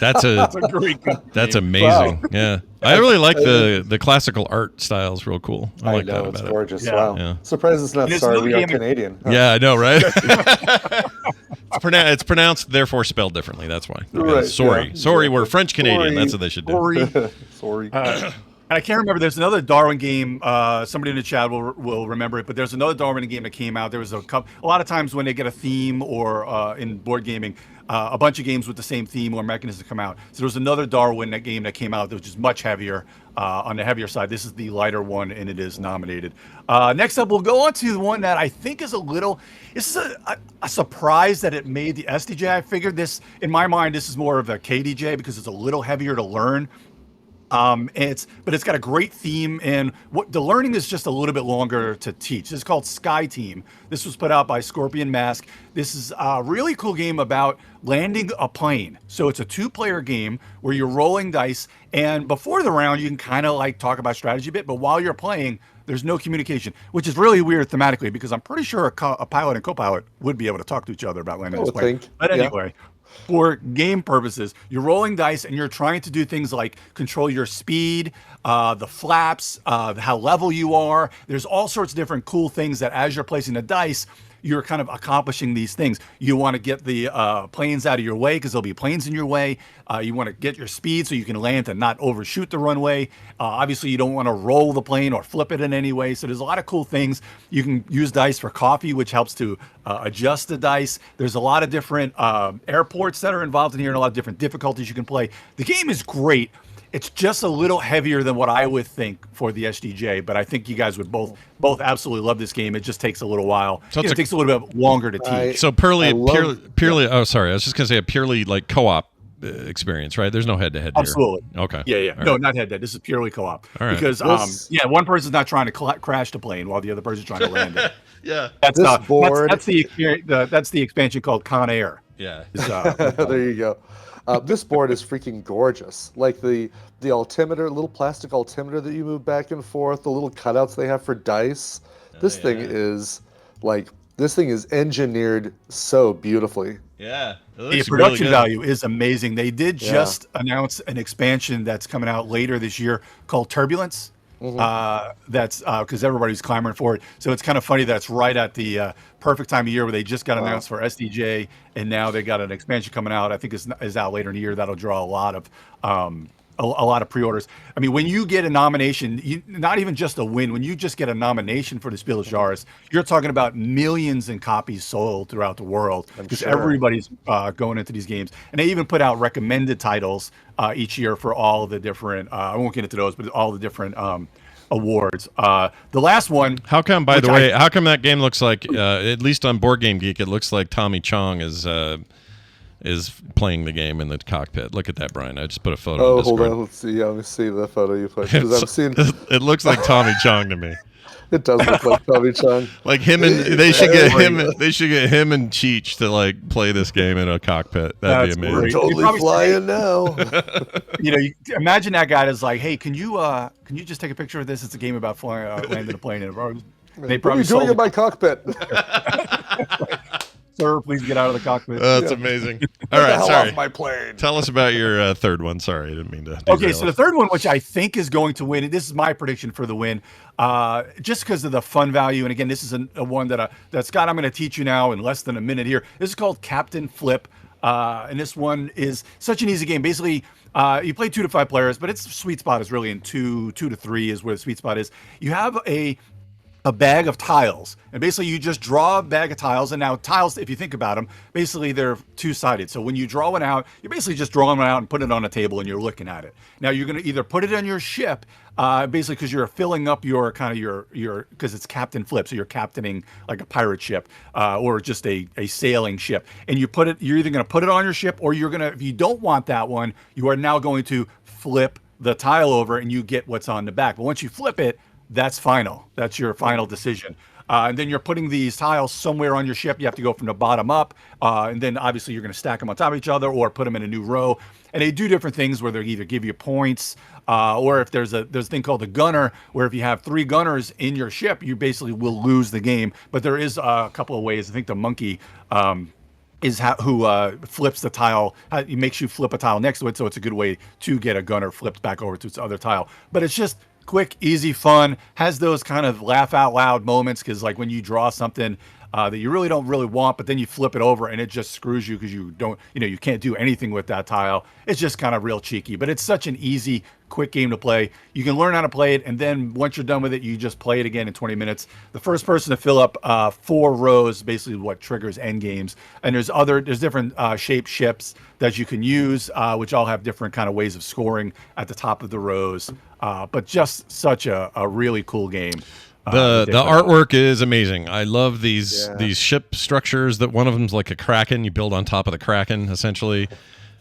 That's amazing. Wow. Yeah. I really like the classical art styles. Real cool. I like that about it's it. Gorgeous. Yeah. Wow. Yeah. Surprised it's not Sorry We Are Canadian. Huh? Yeah, I know, right? It's pronounced, therefore spelled differently. That's why. Right. Sorry. Sorry, we're French Canadian. That's what they should do. Sorry. I can't remember. There's another Darwin game. Somebody in the chat will remember it. But there's another Darwin game that came out. There was a lot of times when they get a theme or in board gaming, a bunch of games with the same theme or mechanism come out. So there was another Darwin game that came out that was just much heavier, on the heavier side. This is the lighter one, and it is nominated. Next up, we'll go on to the one that I think is this is a surprise that it made the SDJ. I figured this, in my mind, this is more of a KDJ because it's a little heavier to learn. But it's got a great theme, and what the learning is just a little bit longer to teach. This is called Sky Team. This was put out by Scorpion Mask. This is a really cool game about landing a plane. So it's a 2-player game where you're rolling dice, and before the round, you can kind of like talk about strategy a bit, but while you're playing, there's no communication, which is really weird thematically because I'm pretty sure a pilot and co-pilot would be able to talk to each other about landing this plane. But anyway. Yeah. For game purposes, you're rolling dice and you're trying to do things like control your speed, the flaps, how level you are. There's all sorts of different cool things that as you're placing the dice, you're kind of accomplishing these things. You want to get the planes out of your way because there'll be planes in your way. You want to get your speed so you can land and not overshoot the runway. Obviously, you don't want to roll the plane or flip it in any way. So there's a lot of cool things. You can use dice for coffee, which helps to adjust the dice. There's a lot of different airports that are involved in here and a lot of different difficulties you can play. The game is great. It's just a little heavier than what I would think for the SDJ, but I think you guys would both absolutely love this game. It just takes a little while. So it takes a little bit longer to teach. So purely. Oh, sorry. I was just gonna say a purely like co-op experience, right? There's no head-to-head here. Absolutely. Okay. Yeah. All no, right. Not head-to-head. This is purely co-op. All right. Because one person's not trying to crash the plane while the other person's trying to land it. Yeah. That's the expansion called Con Air. Yeah. There you go. This board is freaking gorgeous. Like the altimeter, little plastic altimeter that you move back and forth, the little cutouts they have for dice. This thing is engineered so beautifully. Yeah. The production value is amazing. They did just announce an expansion that's coming out later this year called Turbulence. That's because everybody's clamoring for it. So it's kind of funny that's right at the perfect time of year where they just got announced for SDJ, and now they got an expansion coming out. I think is out later in the year. That'll draw a lot of pre-orders. I mean, when you get a nomination, not even just a win, when you just get a nomination for the Spiel des Jahres, you're talking about millions in copies sold throughout the world because everybody's going into these games. And they even put out recommended titles each year for all of the different, I won't get into those, but all the different awards. The last one. How come, by the way, how come that game looks like, at least on Board Game Geek, it looks like Tommy Chong is playing the game in the cockpit. Look at that, Brian. I just put a photo. Oh, hold on. Let's see. Yeah, let me see the photo you put. It looks like Tommy Chong to me. It does look like Tommy Chong. Like him, and they should get him. They should get him and Cheech to like play this game in a cockpit. That'd be amazing. We're totally flying now. You imagine that guy that's like, "Hey, can you just take a picture of this? It's a game about flying, landing a plane." They what are you doing in my cockpit? Sir, please get out of the cockpit. That's amazing. All right, sorry. Off my plane. Tell us about your third one. Sorry, I didn't mean to. Okay, so the third one, which I think is going to win, and this is my prediction for the win, just because of the fun value. And again, this is a one that Scott, I'm going to teach you now in less than a minute here. This is called Captain Flip, and this one is such an easy game. Basically, you play 2 to 5 players, but its sweet spot is really in 2 to 3 is where the sweet spot is. You have a a bag of tiles, and basically you just draw a bag of tiles. And now tiles, if you think about them, basically they're two-sided. So when you draw one out, you're basically just drawing one out and put it on a table and you're looking at it. Now you're going to either put it on your ship, basically because you're filling up your kind of your because it's captain flip, so you're captaining like a pirate ship or just a sailing ship, and you're either going to put it on your ship, or you're going to, if you don't want that one, you are now going to flip the tile over and you get what's on the back. But once you flip it, that's final. That's your final decision. And then you're putting these tiles somewhere on your ship. You have to go from the bottom up. And then obviously you're going to stack them on top of each other or put them in a new row. And they do different things where they either give you points or if there's a thing called the gunner, where if you have 3 gunners in your ship, you basically will lose the game. But there is a couple of ways. I think the monkey who flips the tile. He makes you flip a tile next to it. So it's a good way to get a gunner flipped back over to its other tile. But it's just quick, easy, fun, has those kind of laugh out loud moments, because like when you draw something that you really don't want, but then you flip it over and it just screws you because you don't, you can't do anything with that tile. It's just kind of real cheeky, but it's such an easy, quick game to play. You can learn how to play it, and then once you're done with it, you just play it again in 20 minutes. The first person to fill up 4 rows, basically what triggers end games. And there's different shaped ships that you can use, which all have different kind of ways of scoring at the top of the rows. But just such a really cool game. The artwork is amazing. I love these ship structures. That one of them's like a kraken. You build on top of the kraken, essentially.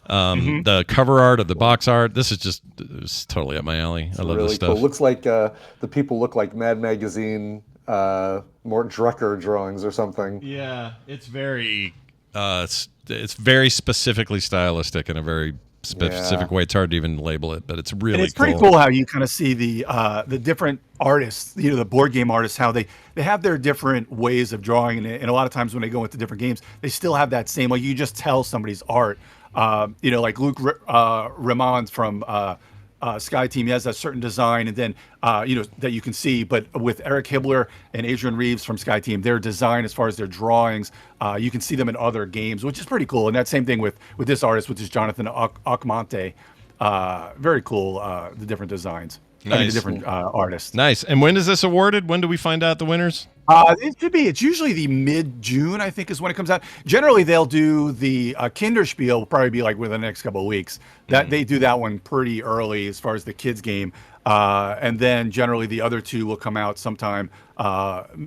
The cover art of the box art. This is it's totally up my alley. I love really this stuff. Cool. Looks like the people look like Mad Magazine, Mort Drucker drawings or something. Yeah, it's very it's very specifically stylistic in a very specific way. It's hard to even label it, but it's really and it's pretty cool how you kind of see the different artists, the board game artists, how they have their different ways of drawing, and a lot of times when they go into different games, they still have that same, like you just tell somebody's art. Like Luc Ramond from Sky Team, he has that certain design, and then that you can see. But with Eric Hibbler and Adrian Reeves from Sky Team, their design as far as their drawings, you can see them in other games, which is pretty cool. And that same thing with this artist, which is Jonathan Acmonte. Very cool, the different designs. Nice. I mean, the different artists. Nice. And when is this awarded? When do we find out the winners? It's usually the mid-June, I think, is when it comes out. Generally, they'll do the Kinderspiel, will probably be like within the next couple of weeks. They do that one pretty early as far as the kids game. And then generally the other 2 will come out sometime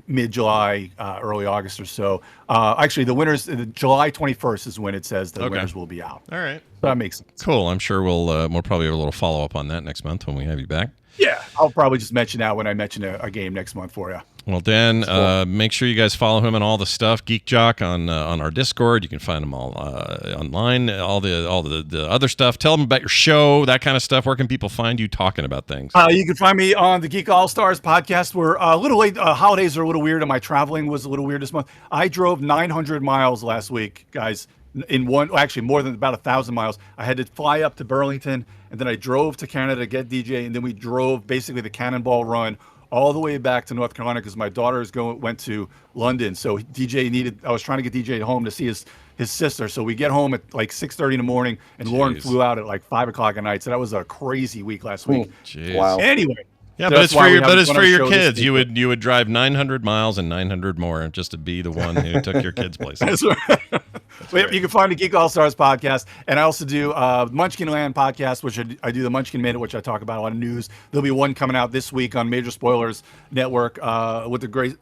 mid-July, early August or so. Actually, the winners, July 21st is when it says the winners will be out. All right. So that makes sense. Cool. I'm sure we'll probably have a little follow-up on that next month when we have you back. Yeah, I'll probably just mention that when I mention a game next month for you. Well, Dan, make sure you guys follow him and all the stuff. Geek Jock on our Discord. You can find them all online. All the other stuff. Tell them about your show, that kind of stuff. Where can people find you talking about things? You can find me on the Geek All Stars podcast. We're a little late. Holidays are a little weird, and my traveling was a little weird this month. I drove 900 miles last week, guys. Actually more than about 1,000 miles. I had to fly up to Burlington, and then I drove to Canada to get DJ, and then we drove basically the Cannonball Run all the way back to North Carolina because my daughter went to London. So I was trying to get DJ home to see his sister. So we get home at like 6:30 in the morning, and Lauren flew out at like 5 o'clock at night. So that was a crazy week last week. Wow. Anyway. Yeah, but it's for your kids. You would drive 900 miles and 900 more just to be the one who took your kids' places. That's right. You can find the Geek All Stars podcast, and I also do Munchkin Land podcast, which I do the Munchkin Minute, which I talk about a lot of news. There'll be one coming out this week on Major Spoilers Network with the great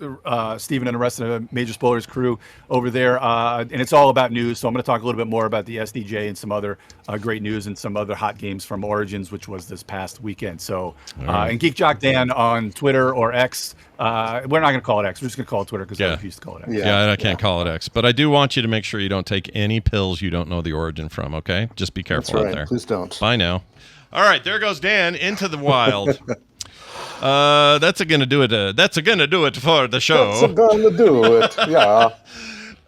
Steven and the rest of the Major Spoilers crew over there, and it's all about news. So I'm going to talk a little bit more about the SDJ and some other great news and some other hot games from Origins, which was this past weekend. So and Geek Jock Dan on Twitter or X. We're not going to call it X. We're just going to call it Twitter because I refuse to call it X. Yeah, I can't call it X. But I do want you to make sure you don't take any pills you don't know the origin from, okay? Just be careful out there. Please don't. Bye now. All right, there goes Dan into the wild. That's going to do it. That's going to do it for the show. That's going to do it, yeah.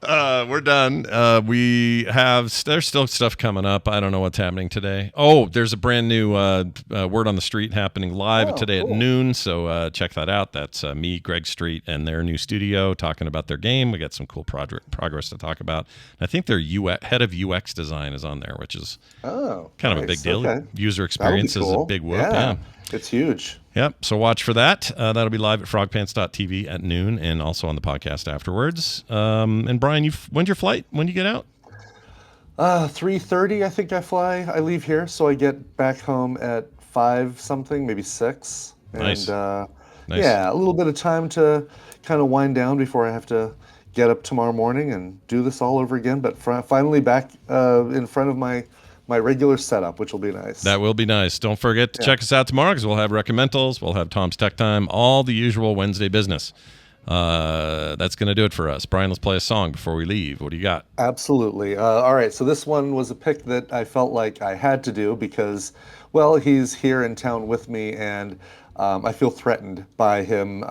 We're done. There's still stuff coming up. I don't know what's happening today. Oh, there's a brand new Word on the Street happening live today at noon. So check that out. That's me, Greg Street, and their new studio talking about their game. We got some cool progress to talk about. I think their head of UX design is on there, which is kind of a big deal. Okay. User experience is a big whoop. Yeah. It's huge. Yep. So watch for that. That'll be live at frogpants.tv at noon and also on the podcast afterwards. And Brian, when's your flight? When do you get out? 3:30, I think I fly. I leave here, so I get back home at 5 something, maybe 6. Nice. And Nice. yeah, a little bit of time to kind of wind down before I have to get up tomorrow morning and do this all over again. But finally back in front of my regular setup, which will be nice. That will be nice. Don't forget to check us out tomorrow because we'll have recommendals. We'll have Tom's Tech Time, all the usual Wednesday business. That's going to do it for us. Brian, let's play a song before we leave. What do you got? Absolutely. All right. So this one was a pick that I felt like I had to do because, well, he's here in town with me, and I feel threatened by him.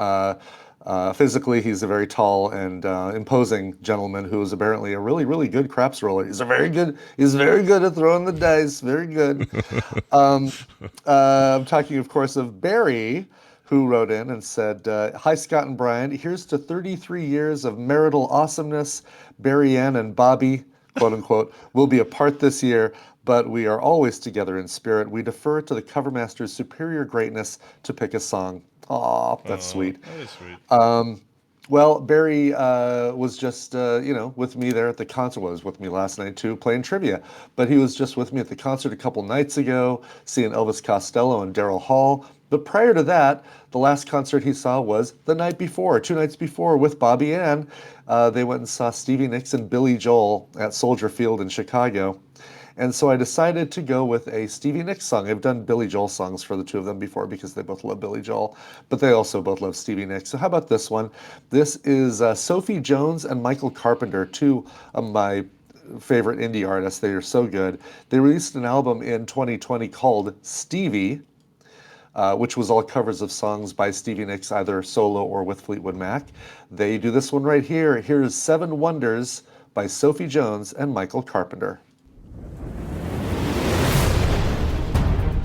Physically, he's a very tall and imposing gentleman who is apparently a really, really good craps roller. He's very good at throwing the dice. Very good. I'm talking, of course, of Barry, who wrote in and said, "Hi, Scott and Brian. Here's to 33 years of marital awesomeness. Barry Ann and Bobby, quote unquote, will be apart this year, but we are always together in spirit. We defer to the covermaster's superior greatness to pick a song." Aw, that's sweet. That is sweet. Well, Barry was just, with me there at the concert. Well, he was with me last night, too, playing trivia. But he was just with me at the concert a couple nights ago, seeing Elvis Costello and Daryl Hall. But prior to that, the last concert he saw was the night before, 2 nights before, with Bobby Ann. They went and saw Stevie Nicks and Billy Joel at Soldier Field in Chicago. And so I decided to go with a Stevie Nicks song. I've done Billy Joel songs for the two of them before because they both love Billy Joel, but they also both love Stevie Nicks. So how about this one? This is Sophie Jones and Michael Carpenter, two of my favorite indie artists. They are so good. They released an album in 2020 called Stevie, which was all covers of songs by Stevie Nicks, either solo or with Fleetwood Mac. They do this one right here. Here's 7 Wonders by Sophie Jones and Michael Carpenter.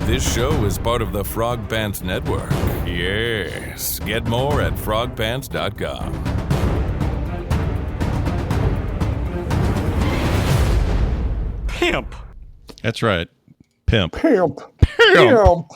This show is part of the Frog Pants Network. Yes. Get more at frogpants.com. Pimp. That's right. Pimp. Pimp. Pimp.